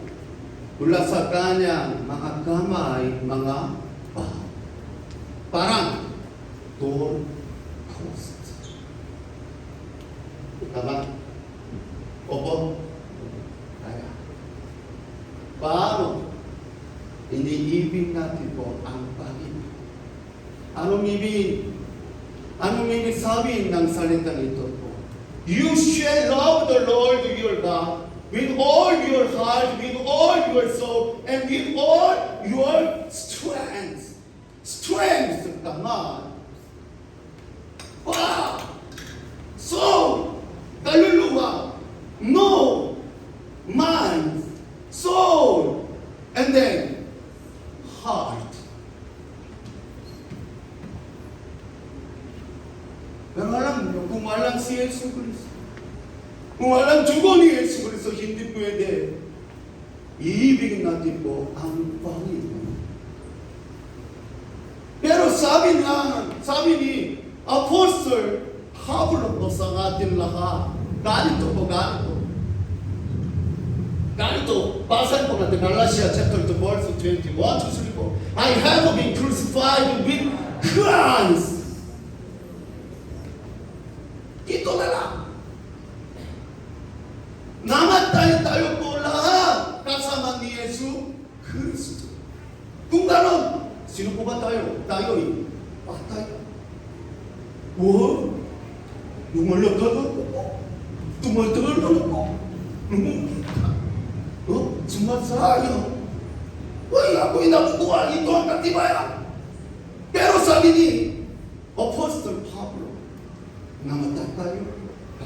Mula sa kanyang mga kamay, mga paa. Parang door post. Tama? Opo? Kaya. Paano? Iniibig natin po ang Panginoon. Anong ibig? Anong ibig sabihin ng salita nito po? You shall love the Lord your God with all your heart, with all your soul, and with all your strength. Strength, tama. Wow! Soul, kaluluwa, no, mind, soul, and then heart. Pero alam nyo, kung walang si Jesus Cristo, kung walang dugo ni Jesus Cristo, hindi pwede. Iibigin natin po ang Panginoon. Pero sabi ni Apostle Pablo po sa ating lahat, ganito po, ganito. Ganito, basahin po natin, Galatians chapter 2, verse 21 to 3 po. I have been crucified with Christ. Ito na lang. Namatay tayo po lahat kasama ni Jesus Cristo. Kung gano'n, sino po ba tayo? Tayo'y patay. Wow! Lumalagad ako po. Tumatagal ako. Sumasayo. Wala ko inabukuhan ito ang katibayan. Pero sabi ni Apostle Pablo, namatay tayo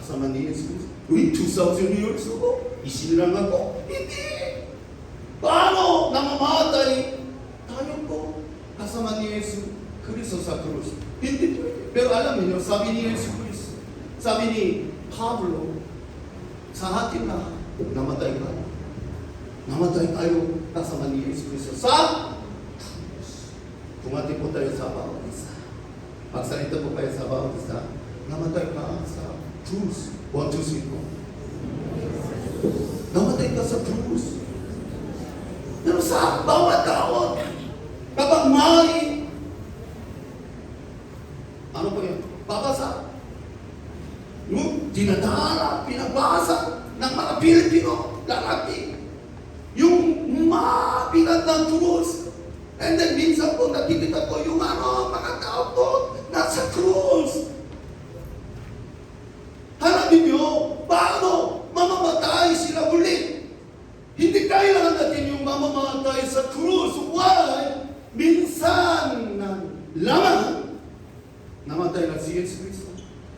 kasama ni Jesus. Uy, 2,000 years ago, isinilang ako. Hindi! Paano namamatay tayo po kasama ni Jesus Kristo sa krus? Hindi pwede. Pero alam niyo, sabi ni Jesus Kristo, sabi ni Pablo, sa atin na namatay tayo. Namatay tayo kasama ni Jesus Kristo sa krus. Tumati po tayo sa bawat isa. Pagsalita po kayo sa bawat isa, namatay ka sa krus. 1, 2, 3. Namatay ka sa krus. Pero sa bawat tao, kapag may, ano po yun? Babasa. Yung dinadala, pinabasa ng mga Pilipino, lalaki. Yung mabigat ng krus. And then minsan po nakikita ko yung mga tao po nasa krus. Hanapin niyo, paano mamamatay sila ulit? Hindi kailangan natin yung mamamatay sa krus. Why? Minsan na lamang namatay na si Jesus Cristo.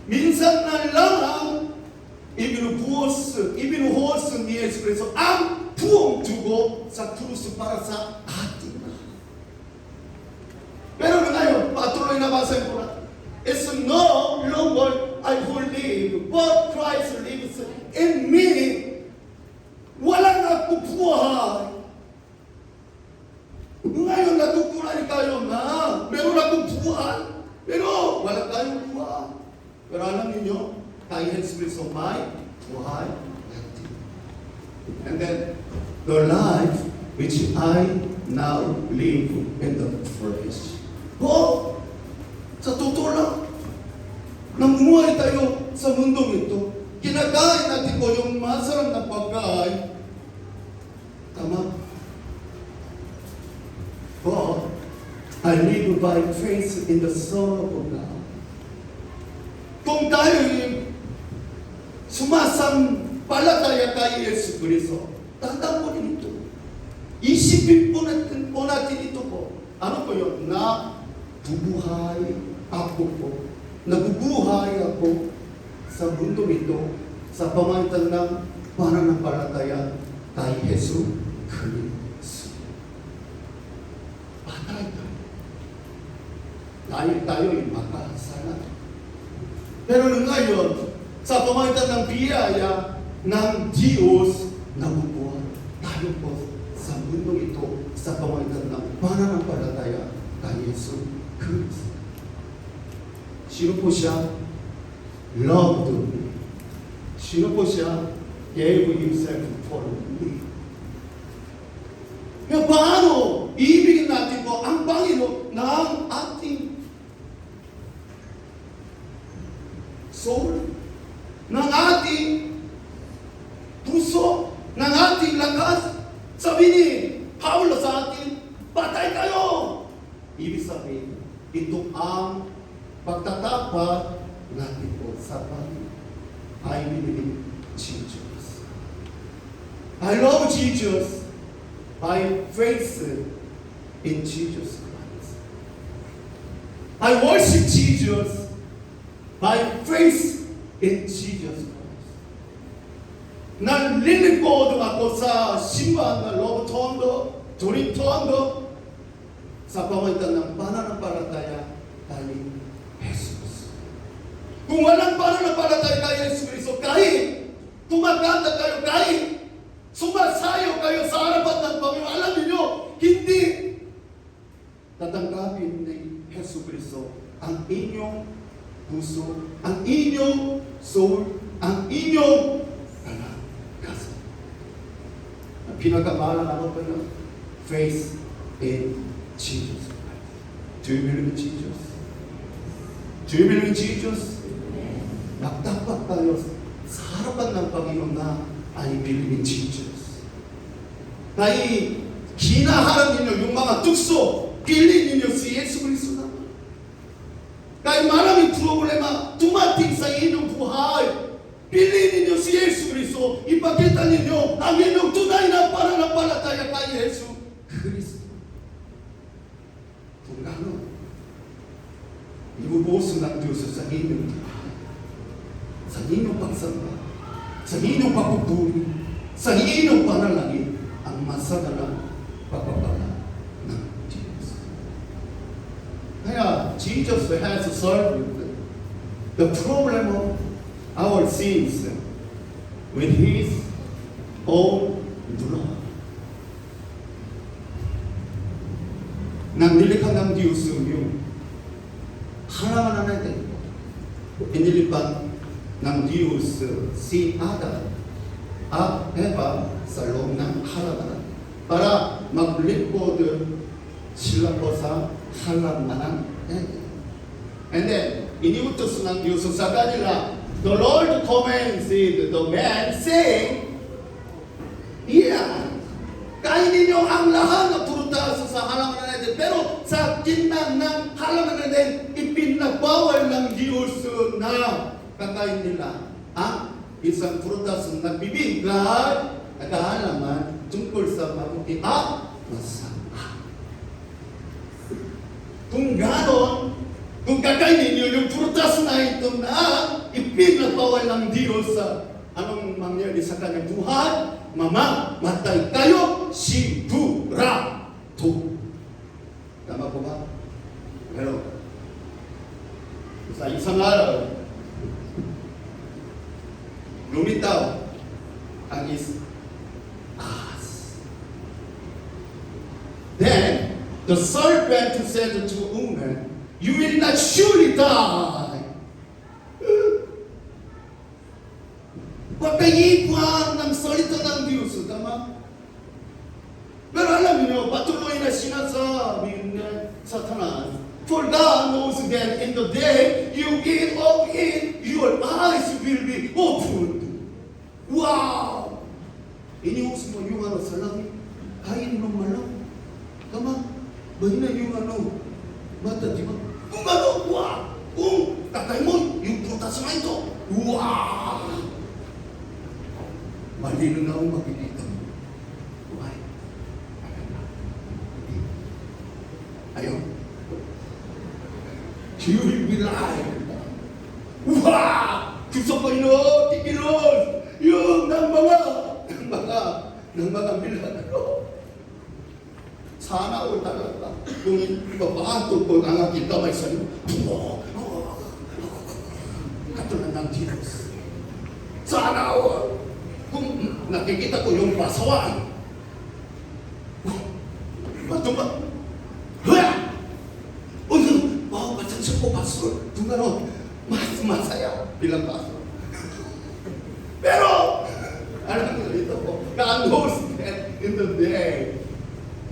Minsan na lamang ibinuhos ni Jesus Cristo ang buong dugo sa krus para sa atin. Pero ngayon, patuloy na basahin ko na. It's no longer I who live, but Christ lives in me. Walang nagpupuhay. Ngayon natutunan kayo na meron akong buhay, pero wala tayong buhay. Pero alam niyo, tayo Espiritu may buhay natin. And then, the life which I now live in the flesh. Oh, sa totoo lang, namuhay tayo sa mundong ito. Kinakain natin po yung masarap na pagkain. Tama? But I live by faith in the Son of God. Kung tayo sumasampalataya kay Yesu Cristo, tandaan po din ito. Isipin po natin ito po. Ano po yun? Na bubuhay ako po. Nabubuhay ako sa mundo ito sa pamagitan ng pananampalataya kay Yesu Cristo. Patay tayo. Dahil tayo ay makasala. Pero ngayon, sa pamagitan ng biyaya ng Diyos, nabubuhay tayo po sa mundo ito sa pamagitan ng pananampalataya kay Yesu Cristo. Sino po siya? Loved me. Sino po siya? Gave himself for me. Kaya paano ibigin natin po ang Panginoon ng ating soul, ng ating puso, ng ating lakas? Sabi ni Paulo sa atin, patay kayo! Ibig sabihin, ito ang pagtatapat natin po sa Panginoon. I believe in Jesus. I love Jesus by faith in Jesus Christ. I worship Jesus by faith in Jesus Christ. Nalilingkod ako sa simbahan na Lobo Tondo, Turing Tondo, sa pamagitan ng pananampalataya kay Jesus. Kung walang pananampalataya kay Jesus Cristo, kahit tumakanta kayo, kahit sumasayo kayo sa harapan ng Panginoon, alam niyo, hindi tatanggapin ni Jesus Cristo ang inyong puso, ang inyong soul, ang inyong kalagayan. Ang pinagkamalang ano pa yun? Faith in Jesus Christ. Do you believe in Jesus? Do you believe in Jesus? Magdapat tayo sa harapan ng Panginoon na I believe in Jesus. Dahil hinaharap ninyo yung mga tukso, pili ninyo si Yesu Cristo naman. Dahil maraming problema tumating sa inyong buhay, pili ninyo si Yesu Cristo, ipakita ninyo ang inyong tunay na pananampalataya kay Yesu Cristo. Kung gano'n, ibubuso ng Diyos sa inyong buhay. sa inyong pagsamba, sa inyong papupuri, sa inyong panalangin, ang masagalang pagpapala ng Diyos. Kaya, Jesus has solved the problem of our sins with His own blood. Nang nilikha ng Diyos yung halaman natin, inilipan ng Diyos si Adam at Eva sa loob ng halaman para maglipod sila po sa halaman. And then, iniutos ng Diyos sa kanila, the Lord commanded the man, saying, kainin niyo ang lahat ng prutas sa halaman natin. Pero sa gitna ng halaman natin, ipinagbawal ng Diyos na kakain nila ang isang prutas na nagbibigay at halaman tungkol sa mabuti at masama. Kung ganon, kung kakainin niyo yung prutas na ito na ipinagbawal ng Diyos, anong mangyari sa kanyang buhay? Mamamatay kayo sigurado. Tama po ba? Pero sa isang araw, lumitaw ang ahas. Then the serpent said to the woman, "You will not surely die." Pagkayipan ng salita ng Diyos, tama? Pero alam niyo, patuloy na sinasabi ng Satanas, "For God knows that in the day you eat of it, your eyes will be opened." Wow! Inius mo yung sa langit, kain mo malang. Tama? Bahina yung mata, di ba? Kung wow! Kung tatay mo, yung prutas na ito, wow! Malino na ang makikita mo. Why? Ayaw. You will be live. Wow! Gusto ko tikilos! Yung ng mga milagro. Sana o talaga kung ibabato ko ang aking kamay sa iyo. Katulad ng Diyos. Sana o kung nakikita ko yung pasawaan. Ba't pasensya po, Pastor. Mas masaya bilang Pastor. Pero, alam mo dito po, God knows that in the day,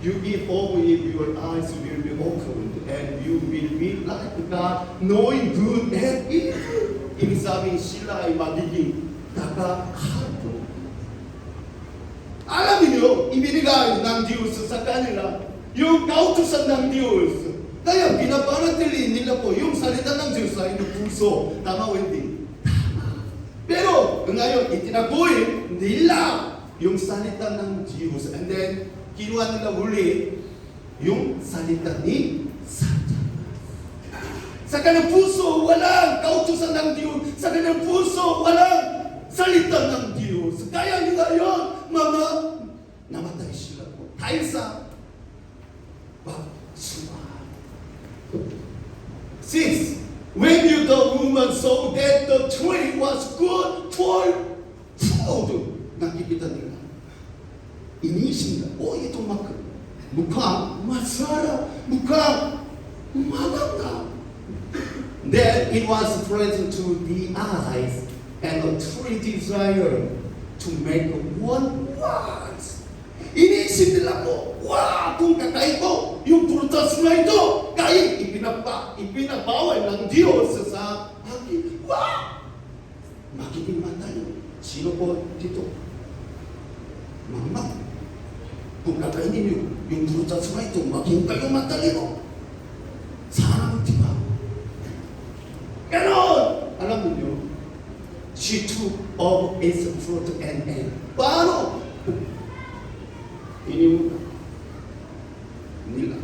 you eat over it, your eyes will be opened, and you will be like God, knowing good and evil. Ibig sabihin sila ay magiging tagahapon. Alam niyo, ibinigay ng Diyos sa kanila yung kautusan ng Diyos. Kaya pinapanatili nila po yung salita ng Diyos sa inyong puso. Tama o hindi? Tama. Pero ngayon, itinaguhin nila yung salita ng Diyos. And then, kinuha nila uli yung salita ni Satanas. Sa kanyang puso, walang kautusan ng Diyos. Sa kanyang puso, walang salita ng Diyos. Kaya ngayon, namatay sila po. Dahil sa pagsuwa. Since when you the woman saw that the tree was good for food, nakikita nila. Inisip nila, ito mukhang masarap, mukhang maganda. Then it was present to the eyes and the tree desire to make one wise. Inisip nila po, kung kakain ko, yung prutas na ito, kaya ipinabawal ng Diyos sa akin. Magiging matay. Sino po dito? Mama, kung kakainin niyo yung prutas na ito, maging kayo matalino. Sana di ba? Ganon! Alam niyo, she took of its fruit and ate. Paano? Inimuka nila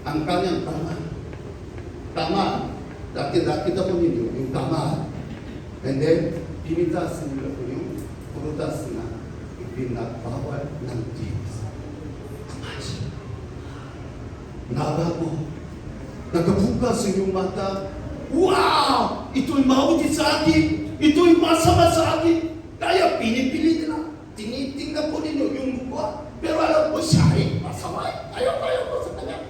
ang kanyang tama. Nakita po ninyo yung tama. And then, pinitas nila po yung prutas na ipinagbawal ng Diyos. Nagapo, nagkabukas ang iyong mata. Wow! Ito'y mabuti sa akin. Ito'y masama sa akin. Kaya pinipili nila. Tinitingnan po ninyo yung mukha. Pero alam ko siya ay masama. Ayaw ko sa kanya.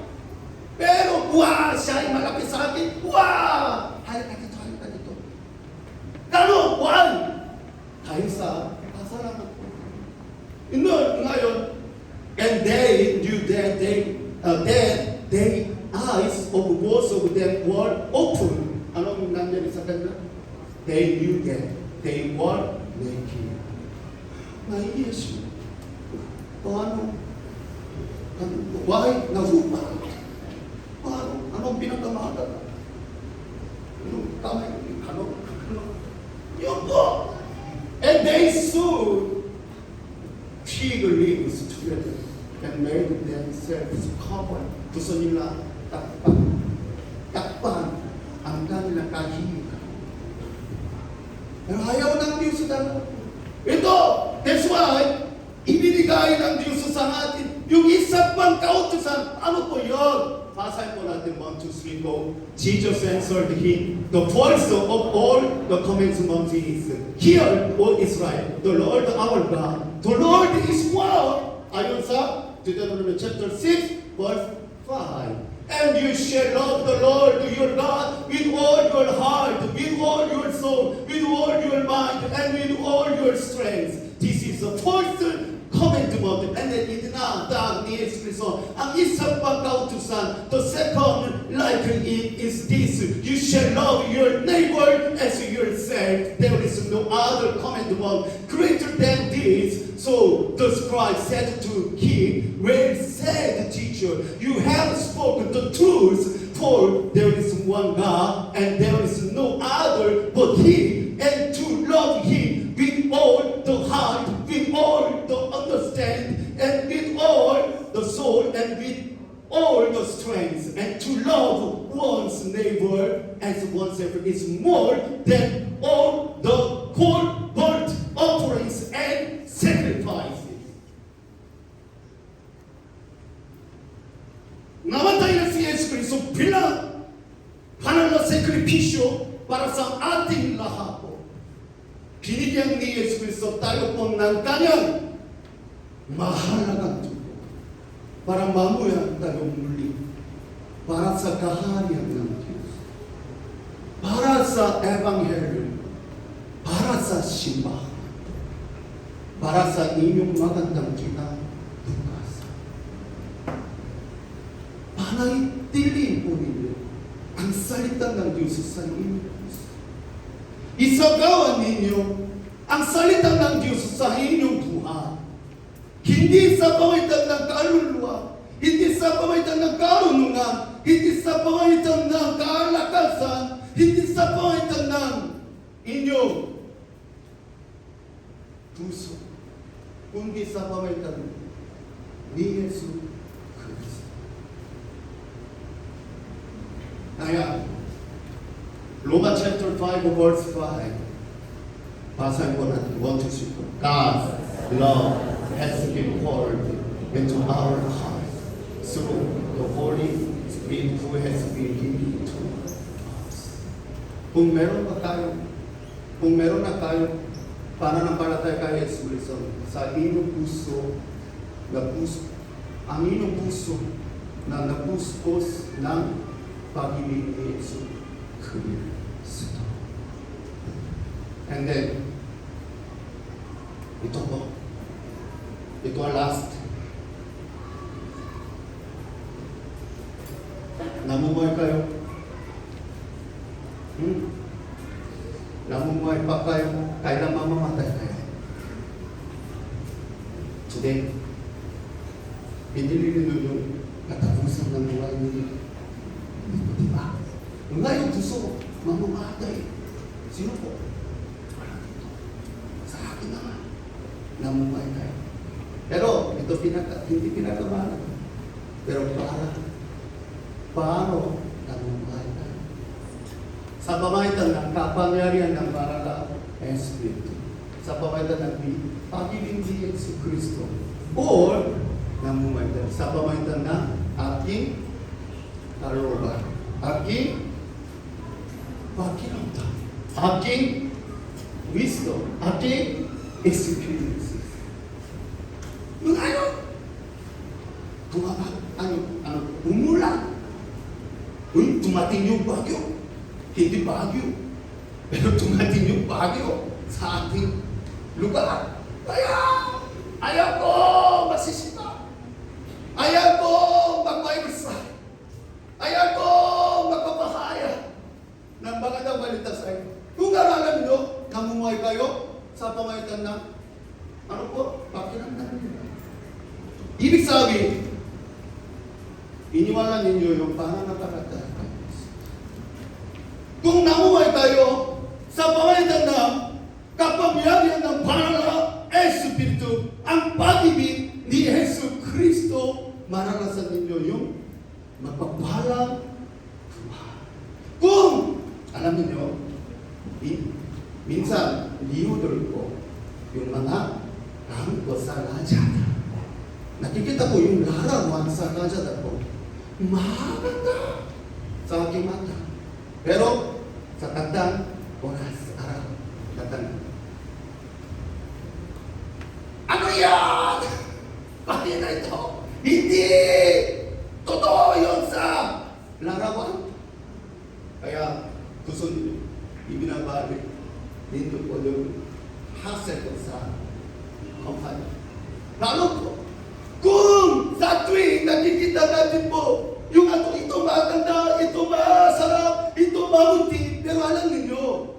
Pero wow! Siya ay malapit sa akin. Wow! Halika dito. Gano'n? Why? Dahil sa kasalanan ko. Ngayon, and they knew that their eyes of both of them were open. Anong nangyari sa kanila? They knew that they were naked. Nahiya siya. Paano? Why? Nahupa. Paano? Anong pinagkamaga? Anong kamay? Ano? Yun po! And they soon figure limbs together and made themselves covered. Gusto nila takpan ang kanilang kahihiyan. Pero ayaw ng Diyos sa dalawa. Ito, that's why, ibinigay ng Diyos sa atin yung isang pang kautusan. Ano po yun? Basahin po natin 1, 2, 3, go. Jesus answered him, the first of all the commandments is, hear, O Israel, the Lord our God, the Lord is one. Ayon sa Deuteronomy chapter 6, verse 5. And you shall love the Lord your God with all your heart, with all your soul, with all your mind, and with all your strength. This is the first commandment. And then it na ni Yesu Kristo. Ang isang pagkautusan, the second like it is this: you shall love your neighbor as yourself. There is no other commandment greater than this. So the scribe said to him, well said, teacher, you have spoken the truth, for there is one God, and there is no other but He, and to love Him with all the heart, with all the understanding, and with all the soul, and with all the strength, and to love one's neighbor as oneself is more than all the whole burnt offerings and sacrifices. Namatay na si Yesu Kristo bilang banal na sakripisyo para sa ating lahat po. Binigyan ni Yesu Kristo tayo po ng kanyang mahalagang dugo para mamuhay tayo muli para sa kaharian ng Diyos, para sa Ebanghelyo, para sa simbahan, para sa inyong magandang kinabukasan. Panatilihin po ninyo ang salita ng Diyos sa inyong puso. Isagawa ninyo ang salita ng Diyos sa inyong buhay. Hindi sa pamagitan ng kaluluwa, hindi sa pamagitan ng karunungan, hindi sa pamagitan ng kalakasan, hindi sa pamagitan ng inyong puso, kundi sa pamagitan ni Yesu Kristo. Kaya, Roma chapter 5 verse 5, basahin po natin, 1, 2, 3. God's love has been poured into our hearts through the Holy Spirit who has been given to us. Kung meron na tayo pananampalataya kay Yesu Kristo sa inyong puso, ang inyong puso na napuspos ng pag-ibig ni Yesu Kristo. And then, ito ang last. Namumuhay kayo. Namumuhay pa kayo. Kailan mamamatay kayo? Today, pinili nyo yung katapusan ng buhay ninyo. Diba? Ngayon gusto, mamamatay. Sino po? Sa akin naman. Namumuhay kayo. Pero, ito hindi pinagkamalan. Pero paano namumuhay kayo? Sa pamagitan ng kapangyarihan ng banal Espiritu. Sa pamamagitan ng pag-ibig ni Yesu Kristo or namumuhay sa pamamagitan ng aking kalooban, aking pakiramdam, aking wisdom, aking experiences. Yung umulan. Uy, tumating yung bagyo. Hindi bagyo. Pero tumating yung bagyo sa ating lugar. Kaya, ayaw ko masisita. Ayaw ko magpaibasa. Ayaw ko magpapahaya ng mga balita sa inyo. Kung aralan nyo, namumuhay kayo sa pamamagitan ng pakiramdam nyo. Ibig sabihin, iniwala ninyo yung pananampalataya. Kung namuhay tayo sa pamamagitan ng kapangyarihan ng banal na Espiritu, ang pag-ibig ni Yesu Kristo, maranasan ninyo yung magpapalang Tuhan. Kung, alam niyo, minsan, liudol ko yung mga gamit ko sa Lazada. Nakikita ko yung larawan sa Lazada ko. Maganda sa aking mata. Pero sa tandang oras, araw, tandang. Ano yan? Bakit na ito? Hindi! Totoo yun sa larawan. Kaya gusto nyo, ibinabalik dito po yung hassle ko sa company. Lalo po, kung sa tuwing nakikita natin po, yung ito maganda, ito masarap, ito mabuti, pero alam ninyo,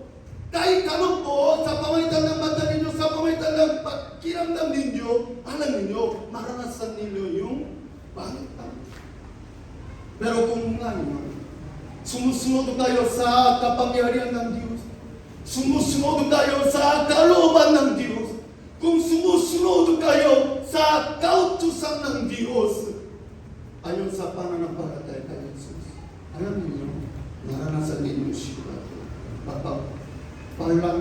kahit ano po, sa pamamagitan ng mata ninyo, sa pamamagitan ng pakiramdam ninyo, alam ninyo, maranasan ninyo yung pangit. Pero kung sumusunod tayo sa kapangyarihan ng Diyos, sumusunod tayo sa kalooban ng Diyos, kung sumusunod tayo sa kautusan ng Diyos, ayon sa pananampalataya kay Jesus, alam niyo, naranasan ninyo siya palang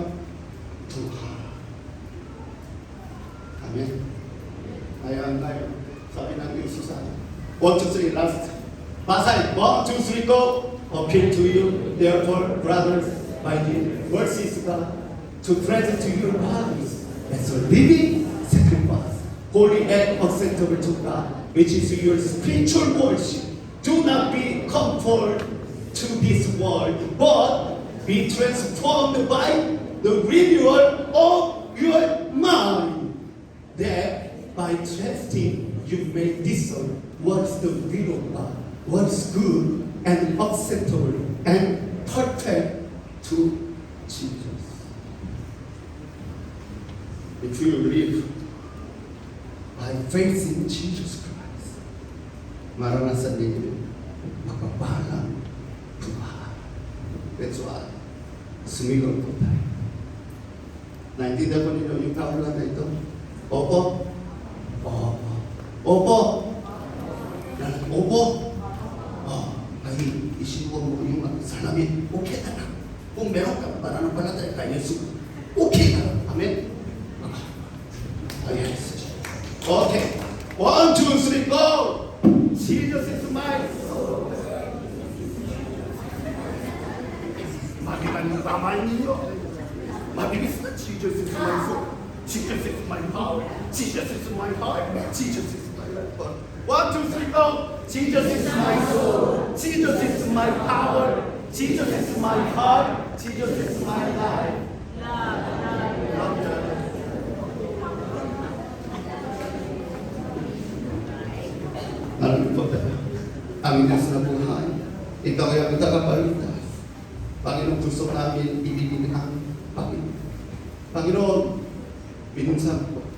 Tuhan. Amen. Ayan, sabi ng Diyos sa atin. 1, 2, 3, last. Pasay, 1, 2, 3, go. Appeal to you, therefore, brothers, by the mercies of God, to present to your bodies as a living sacrifice, holy and acceptable to God, which is your spiritual worship. Do not be conformed to this world, but be transformed by the renewal of your mind, that by trusting you may discern what's the will of God, what's good and acceptable and perfect to Jesus. If you live by faith in Jesus Christ, maranasan ninyo makapalang Tuhan. That's why, sumilong po tayo. Naintindihan ko ninyo yung kaulan na ito? Opo? Opo. Opo? Opo? Ay, isinuwa mo yung salamin. Okay na lang. Kung meron ka, pananampalataya kay Jesus, okay na lang. Amen? Yes. Okay. 1, 2, 3, go! Jesus is my soul. Makita niyo tama ninyo. Mabilis na, Jesus is my soul. Jesus is my power. Jesus is my heart. Jesus is my life. 1, 2, 3, go! Jesus is my soul. Jesus is my power. Jesus is my heart. Jesus is my life. Alam po tayo, ang Diyos na buhay, ikaw ay ang tagapagligtas. Panginoon, gusto namin ibigin ang Panginoon. Panginoon, minsan po,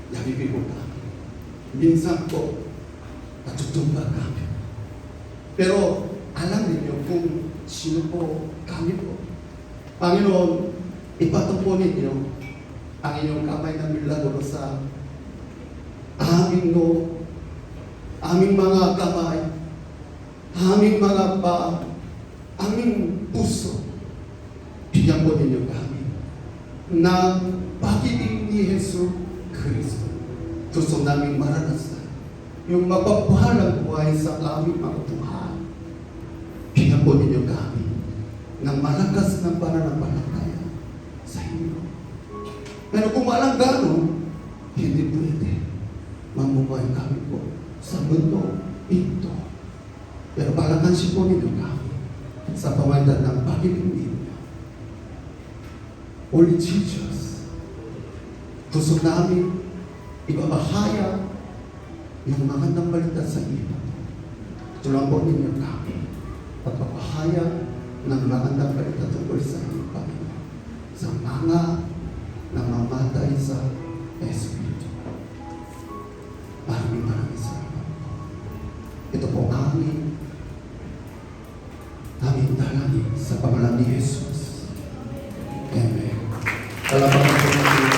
nabibig mo kami. Minsan po, natutumba kami. Pero, alam niyo kung sino po kami po. Panginoon, ipatupo ninyo ang inyong kamay na milagro sa aming mga kamay, aming mga paa, aming puso. Bigyan po ninyo kami ng pag-ibig ni Yesu Kristo. Gusto namin maranasan yung mapagpahalang buhay sa aming mga buhay. Bigyan po ninyo kami ng malakas ng pananampalataya sa inyo. Pero kung walang gano'n, hindi pwede. Mamumuhay kami po sa mundo ito. Pero palakansin po ninyo kami sa pamagitan ng pag-ibig ninyo. Holy Jesus, gusto namin ibabahaya yung magandang balita sa iyo. Tulungan po ninyo kami pagpapahaya ng magandang balita tungkol sa iyo, Panginoon, sa mga namamatay sa Espiritu. Maraming salamat po. Ito po aming dalangin sa pangalan ni Jesus. Amen. Salamat po sa inyo.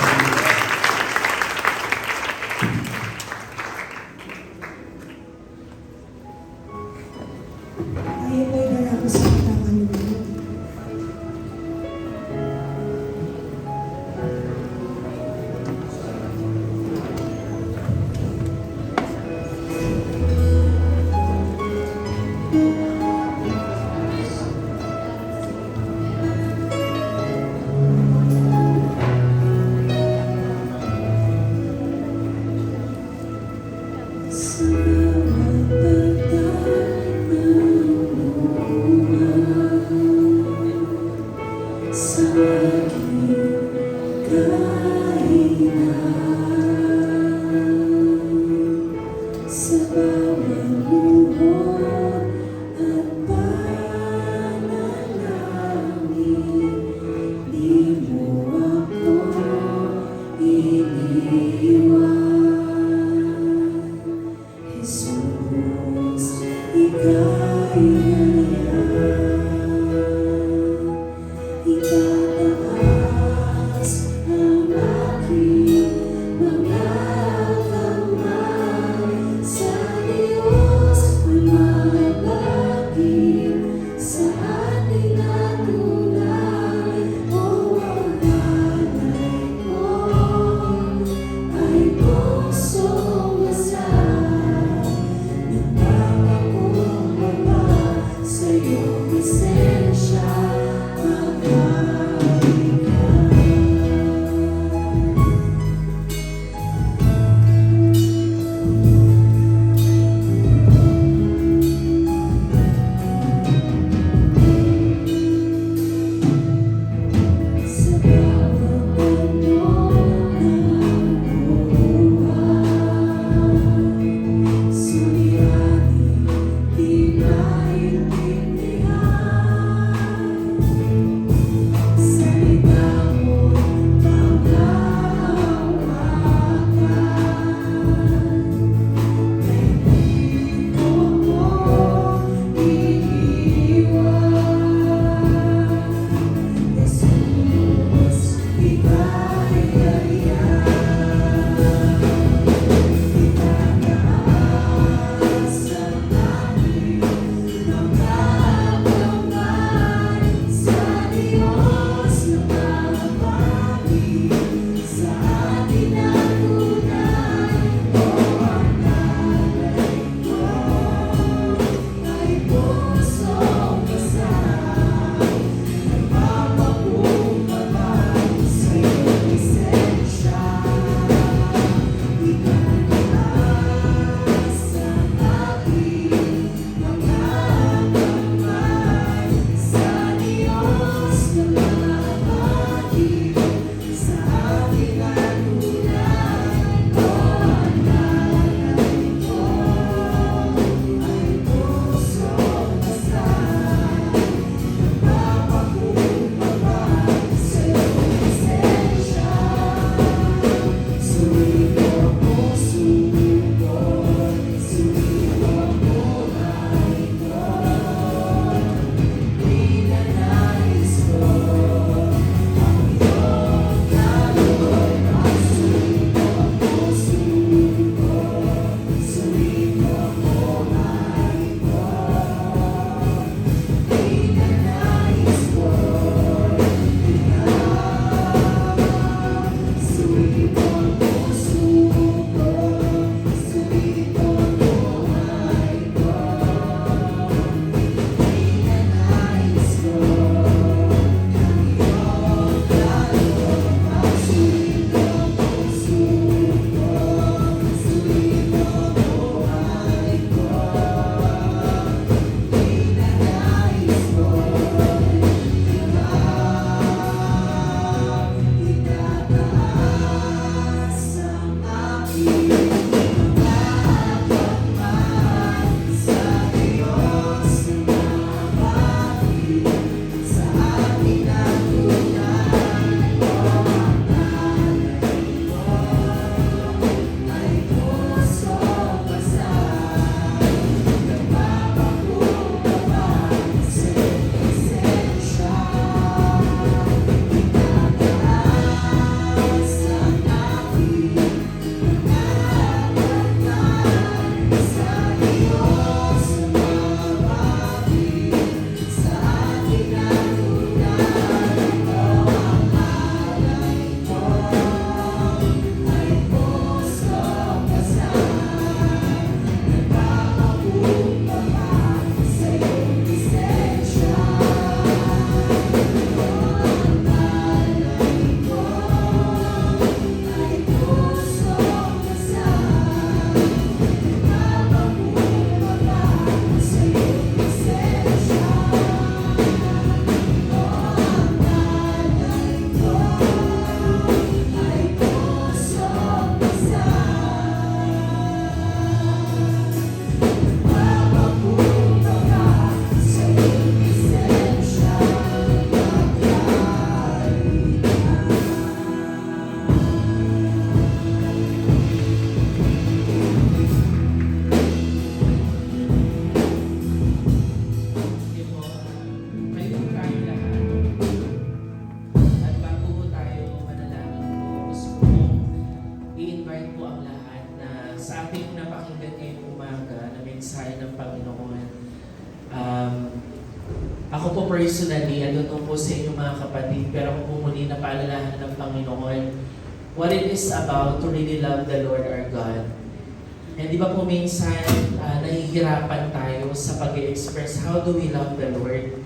Ayaw mo yung dala ko sa katangan mo. Sa bawat pagdaan sa aking kainan, sa bawat luhod at panalangin, di mo ako iniwan. Jesus, ika'y nariyan, ikaw ang personally, I don't know po sa inyo mga kapatid, pero ako po muli na paalalahanan ng Panginoon what it is about to really love the Lord our God. And di ba po minsan, nahihirapan tayo sa pag-express how do we love the Lord.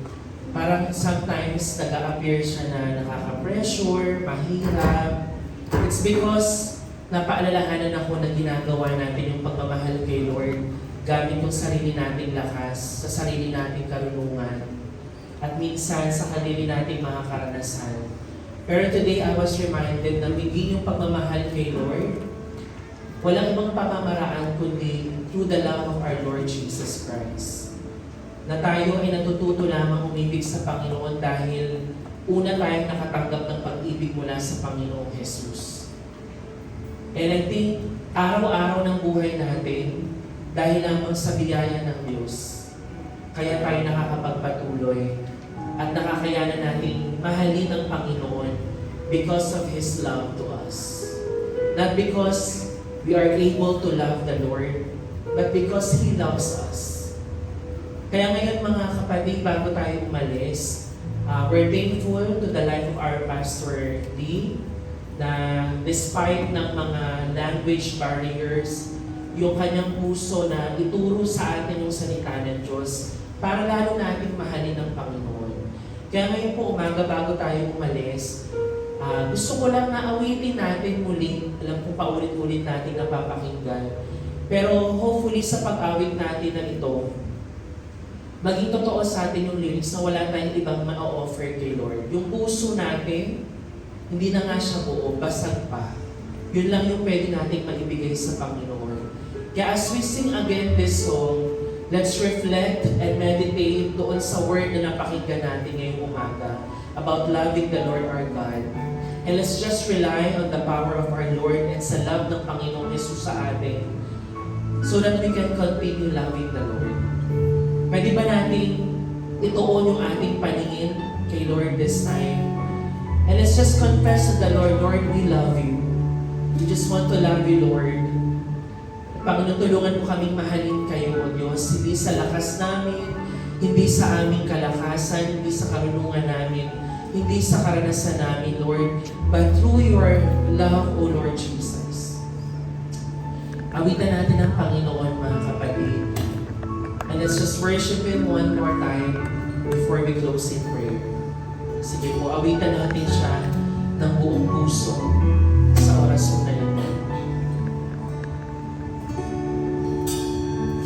Parang sometimes nag-a-appear siya na nakaka-pressure, mahirap. It's because napaalalahanan ako na ginagawa natin yung pagmamahal kay Lord gamit yung sarili nating lakas, sa sarili nating karunungan, at minsan sa sarili nating mga karanasan. Pero today I was reminded na maging yung pagmamahal kay Lord, walang ibang pamamaraan kundi through the love of our Lord Jesus Christ. Na tayo ay natututo lamang umibig sa Panginoon dahil una tayong nakatanggap ng pag-ibig mula sa Panginoong Jesus. And I think araw-araw ng buhay natin, dahil lamang sa biyaya ng Diyos, kaya tayo nakakapagpatuloy at nakakayanan nating mahalin ang Panginoon because of His love to us. Not because we are able to love the Lord, but because He loves us. Kaya ngayon mga kapatid, bago tayo umalis, we're thankful to the life of our Pastor Lee na despite ng mga language barriers, yung kanyang puso na ituro sa atin yung salita ng Diyos para lalo nating mahalin ang Panginoon. Kaya ngayon po umaga bago tayo umalis, gusto ko lang na awitin natin muli. Alam kong paulit-ulit natin napapakinggan. Pero hopefully sa pag-awit natin na ito, maging totoo sa atin yung lyrics na wala tayong ibang ma-offer kay Lord. Yung puso natin, hindi na nga siya buo, basag pa. Yun lang yung pwede nating maibigay sa Panginoon. Kaya as we sing again this song, let's reflect and meditate doon sa word na napakinggan natin ngayong umaga about loving the Lord our God. And let's just rely on the power of our Lord and sa love ng Panginoong Jesus sa atin so that we can continue loving the Lord. Pwede ba natin ituon yung ating paningin kay Lord this time? And let's just confess to the Lord, Lord, we love you. We just want to love you, Lord. Panginoon, tulungan mo kaming mahalin kayo, O Diyos, hindi sa lakas namin, hindi sa aming kalakasan, hindi sa karunungan namin, hindi sa karanasan namin, Lord, but through your love, O Lord Jesus. Awitan natin ang Panginoon, mga kapatid. And let's just worship Him one more time before we close in prayer. Sige po, awitan natin siya ng buong puso sa orasyon na ito.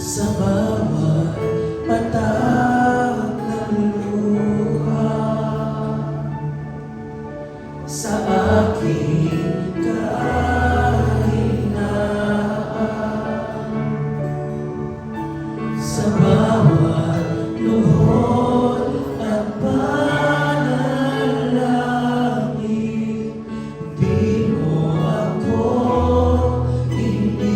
Sa bawat patak ng luha, sa aking kahinaan, sa bawat luhod at panalangin, di mo ako iniwan.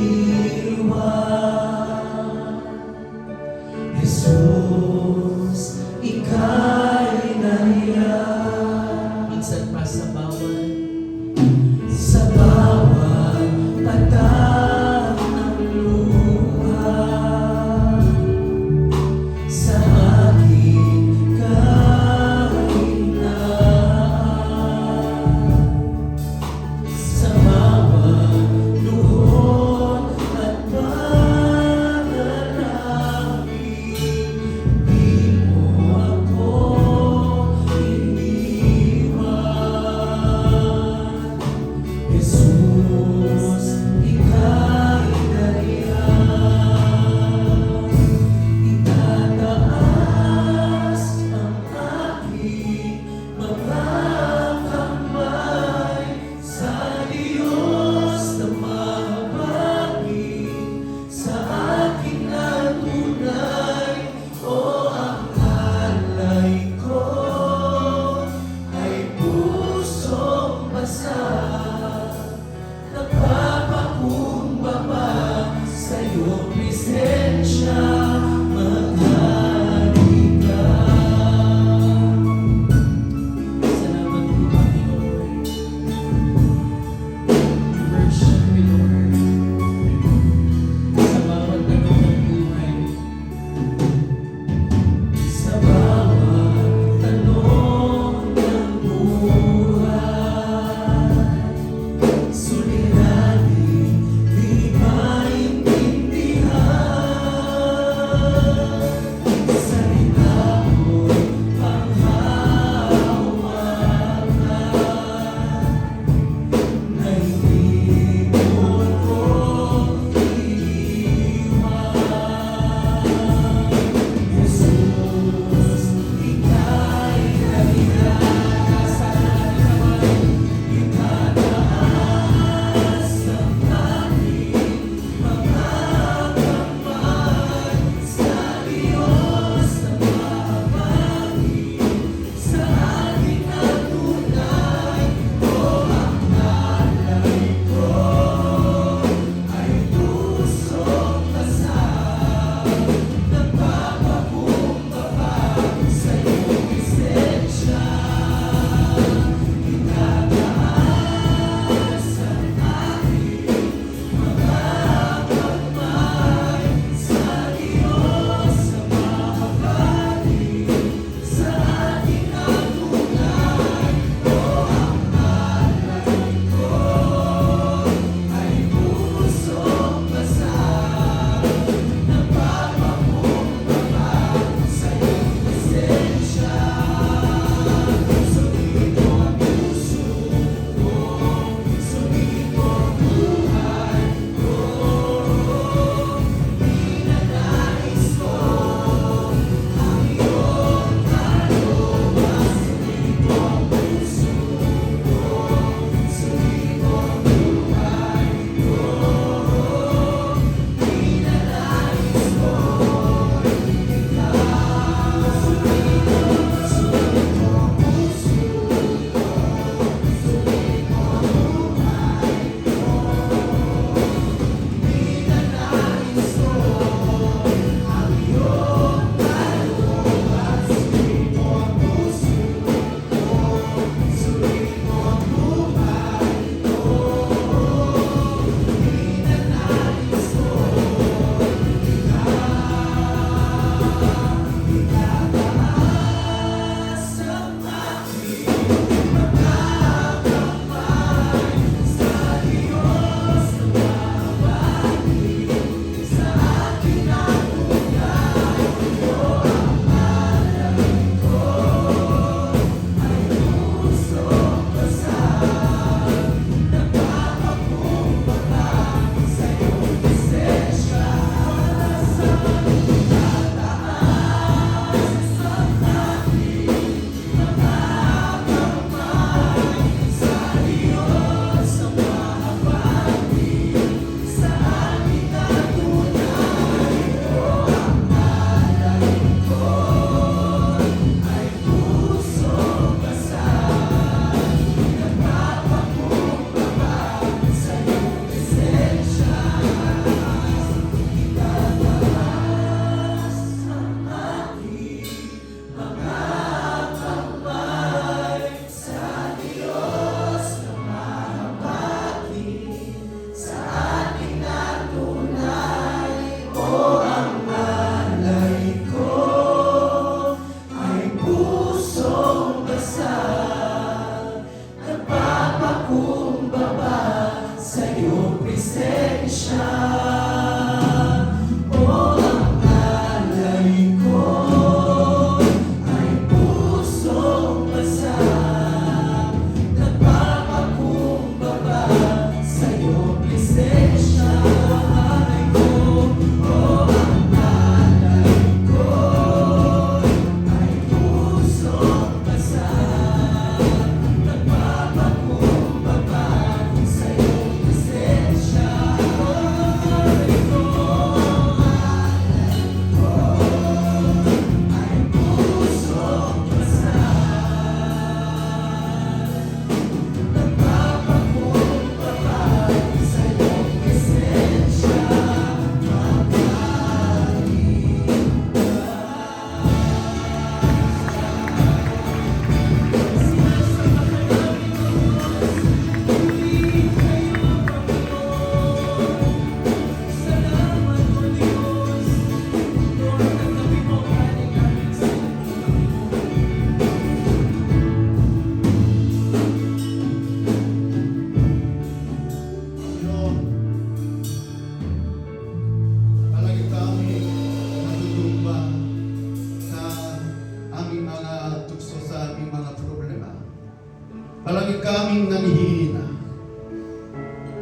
palagi kaming nanghihina.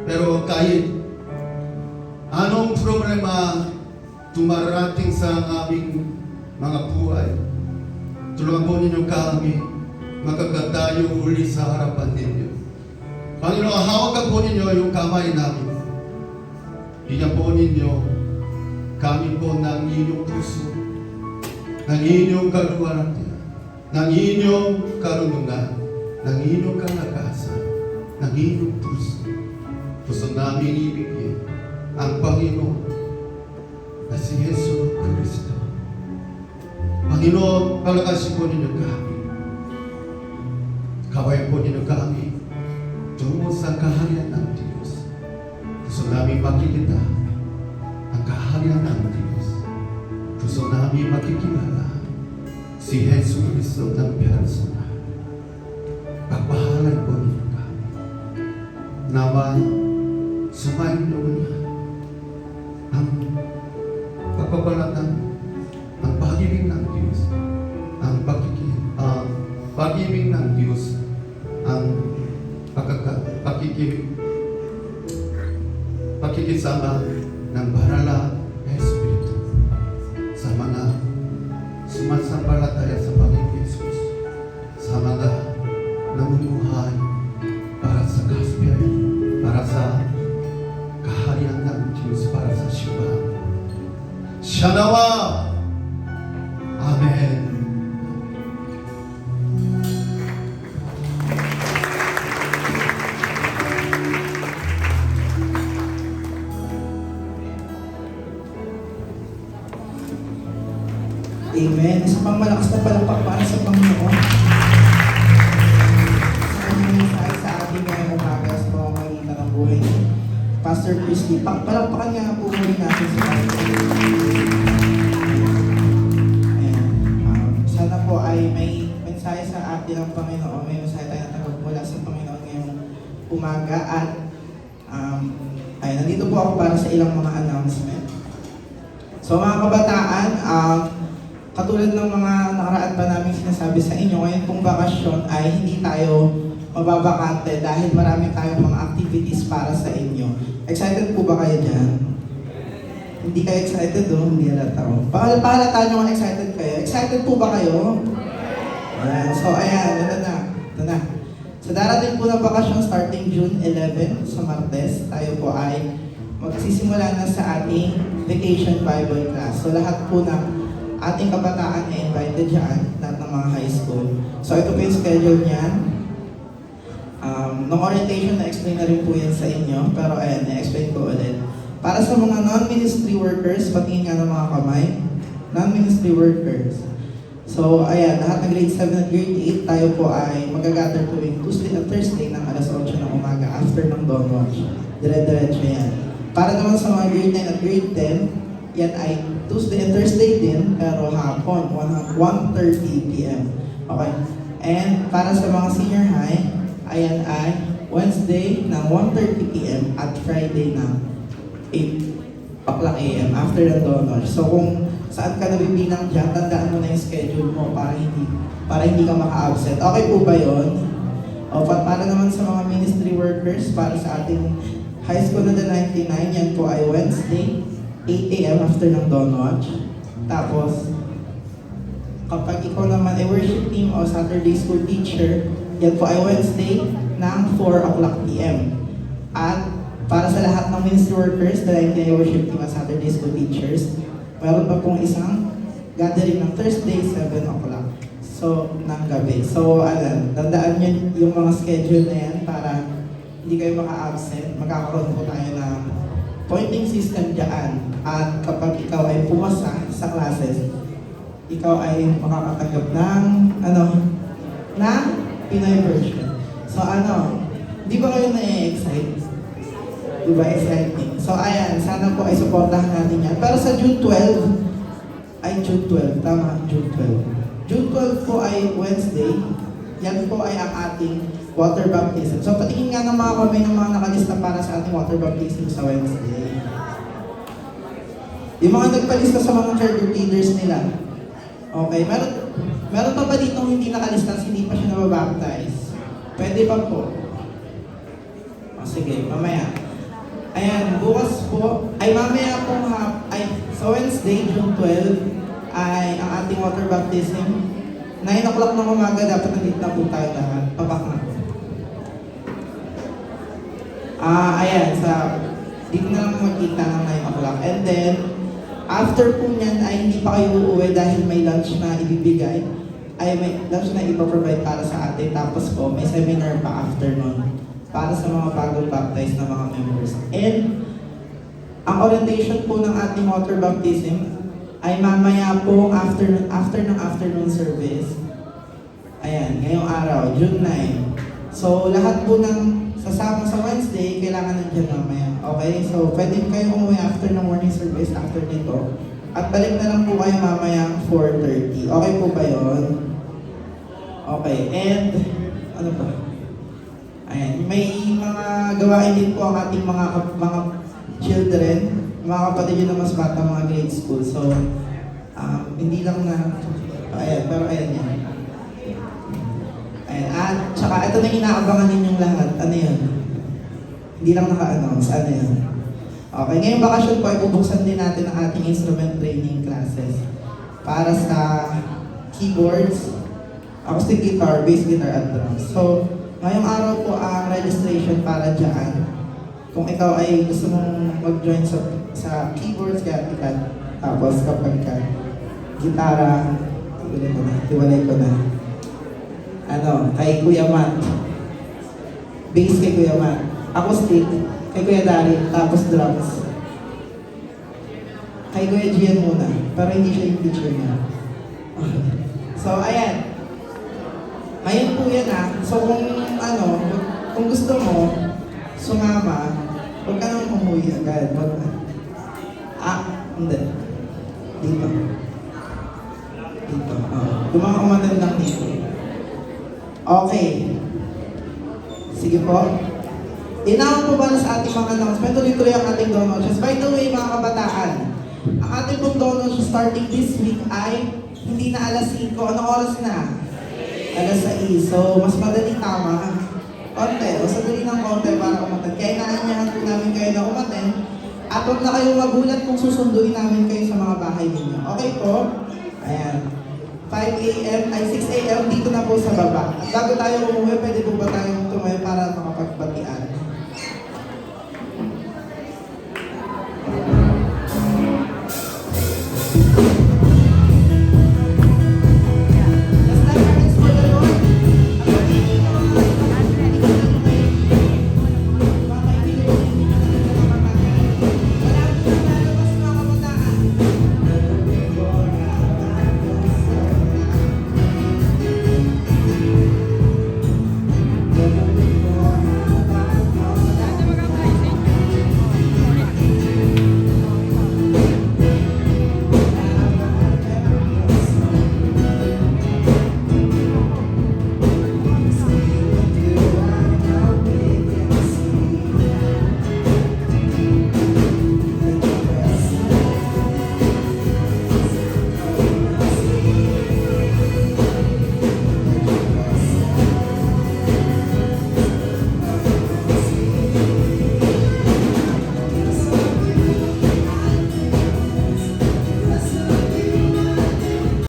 Pero kahit anong problema dumarating sa aming mga buhay, tulungan po ninyo kami makagadayo uli sa harapan ninyo. Panginoon, hawakan po ninyo yung kamay namin. Bigyan po ninyo kami po ng inyong puso, ng inyong kaluwaran, ng inyong karunungan, ng inyong kalakasan, ng inyong puso. Gusto namin ibigay ang Panginoon na si Yesu Cristo. Panginoon, palakasin po ninyo kami. Kawayan po ninyo kami tungo sa kaharian ng Diyos. Gusto namin makikita ang kaharian ng Diyos. Gusto namin makikilala si Yesu Cristo ng personal. Pagpahalay po ninyo kami. Nawa, sumayin nyo na ang pagbabalatan, ang pag-ibig ng Diyos, ang pag-ibig ng Diyos, ang pakikisama ng banal na Espiritu sa mga sumasampalataya sa Panginoon Jesus, sa mga namumuhay para sa gospel, para sa kaharian ng Diyos, para sa simbahan. Siya nawa! Amen. Amen. Isa pang malakas na palakpakan sa Panginoon. Sa kanyang mensahe sa ating ngayong umaga sa mga kanina ng buhay ni Pastor Christy. Palakpakan nga po muli natin sa Panginoon. Ayan. Sana po ay may mensahe sa atin ng Panginoon. May mensahe tayo natanggap mula sa Panginoon ngayong umaga. At ay, nandito po ako para sa ilang mga announcement. So mga kabataan, katulad ng mga nakaraan pa namin sinasabi sa inyo, ngayon pong bakasyon ay hindi tayo mababakante dahil marami tayong mga activities para sa inyo. Excited po ba kayo dyan? Hindi kayo excited o? Hindi halata o. Pahalata nyo kung excited kayo. Excited po ba kayo? Ayan. So ayan, ito na. Ito na. Sa darating po na bakasyon starting June 11 sa Martes, tayo po ay magsisimula na sa ating vacation Bible class. So lahat po na ating kabataan ay invited dyan, lahat ng mga high school. So ito po yung schedule niyan. Nung orientation, na-explain na rin po yan sa inyo. Pero ayan, na-explain ko ulit. Para sa mga non-ministry workers, patingin nga ng mga kamay. Non-ministry workers. So ayan, lahat ng grade 7 at grade 8, tayo po ay magagather tuwing Tuesday at Thursday ng alas 8 ng umaga after ng dawn watch. Dire-diretso yan. Para naman sa mga grade 9 at grade 10, yan ay Tuesday and Thursday din, pero hapon, 1:30 p.m. Okay. And para sa mga senior high, ayan ay Wednesday ng 1:30 p.m. at Friday ng 8 o'clock a.m. after the dawn watch. So kung saan ka nabibilang dyan, tandaan mo na yung schedule mo para hindi ka maka-absent. Okay po ba yun? O para naman sa mga ministry workers, para sa ating High School na the 99, yan po ay Wednesday, 8 a.m. after ng dawn watch. Tapos, kapag ikaw naman ay worship team o Saturday school teacher, yan po ay Wednesday ng 4 o'clock p.m. At para sa lahat ng ministry workers na hindi ay worship team at Saturday school teachers, meron pa pong isang gathering ng Thursday, 7 o'clock. So, ng gabi. So, tandaan nyo yung mga schedule na yan para hindi kayo maka-absent. Magkakaroon po tayo ng pointing system dyan. At kapag ikaw ay pumasa sa classes, ikaw ay makakatanggap ng, na Pinoy version. So, di ba kayo na-excite? Di ba exciting? So, ayan, sana po ay supportahan natin yan. Pero sa June 12, tama, June 12. June 12 po ay Wednesday. Yan po ay ang ating water baptism. So, patingin nga ng mga kamay ng mga nakalista para sa ating water baptism sa Wednesday. Yung mga nagpalista sa mga church leaders nila. Okay, meron pa ba dito hindi nakalista, hindi pa siya nababaptize? Pwede pa po. O, sige, mamaya. Ayan, bukas po, ay mamaya po sa Wednesday, June 12, ay ang ating water baptism. 9 o'clock ng umaga, dapat nandito na po tayo lahat. Pabak na po. Ayan, dito na lang magkita ng 9 o'clock. And then, after po niyan ay hindi pa kayo uuwi dahil may lunch na ibibigay. Ay may lunch na ipaprovide para sa atin. Tapos po, may seminar pa after nun para sa mga bagong baptized na mga members. And, ang orientation po ng ating water baptism ay mamaya po after ng afternoon service. Ayan, ngayong araw, June 9. So, lahat po ng sasama sa Wednesday, kailangan nandiyan mamaya. Okay? So, pwede kayo umuwi after ng morning service, after nito. At balik na lang po kayo mamaya 4:30. Okay po ba yun? Okay. And, ano pa? Ayan, may mga gawain din po ang ating mga children, mga kapatid yun na mas bata, mga grade school. So, hindi lang na, ayan, pero ayan yan. Ayan, at saka ito na inaabangan ninyong lahat. Ano yun? Hindi lang naka-announce. Ano yun? Okay, ngayong bakasyon po ay bubuksan din natin ang ating instrument training classes para sa keyboards, acoustic guitar, bass guitar, at drums. So, ngayong araw po ang registration para dyan. Kung ikaw ay gusto mong mag-join sa keyboards, kaya ikan. Tapos kapag ka gitara, tiwalay ko na. Kay Kuya Matt. Bass kay Kuya Matt. Acoustic kay Kuya Dari. Tapos drums kay Kuya Gian muna. Pero hindi siya yung teacher niya. So, ayan. Ngayon po yan So, kung gusto mo, sumama, huwag ka nang umuwi agad. Hindi. Dito. Dito. Dumang umatan lang dito. Okay. Sige po. Inaaman po ba sa ating mga announcement? Tuloy-tuloy ang ating donations. By the way, mga kabataan, ang ating pong donations starting this week ay hindi na alas 5. Anong oras na? Alas 6. So, mas madali tama. Konti. O sadali ng konti para umaten. Kaya inaanyahan po namin kayo na umaten. At huwag na kayong magulat kung susunduin namin kayo sa mga bahay ninyo. Okay po? Ayan. 6 a.m. dito na po sa baba. At bago tayo umuwi, pwede po ba tayong tumayo para makapagbatian?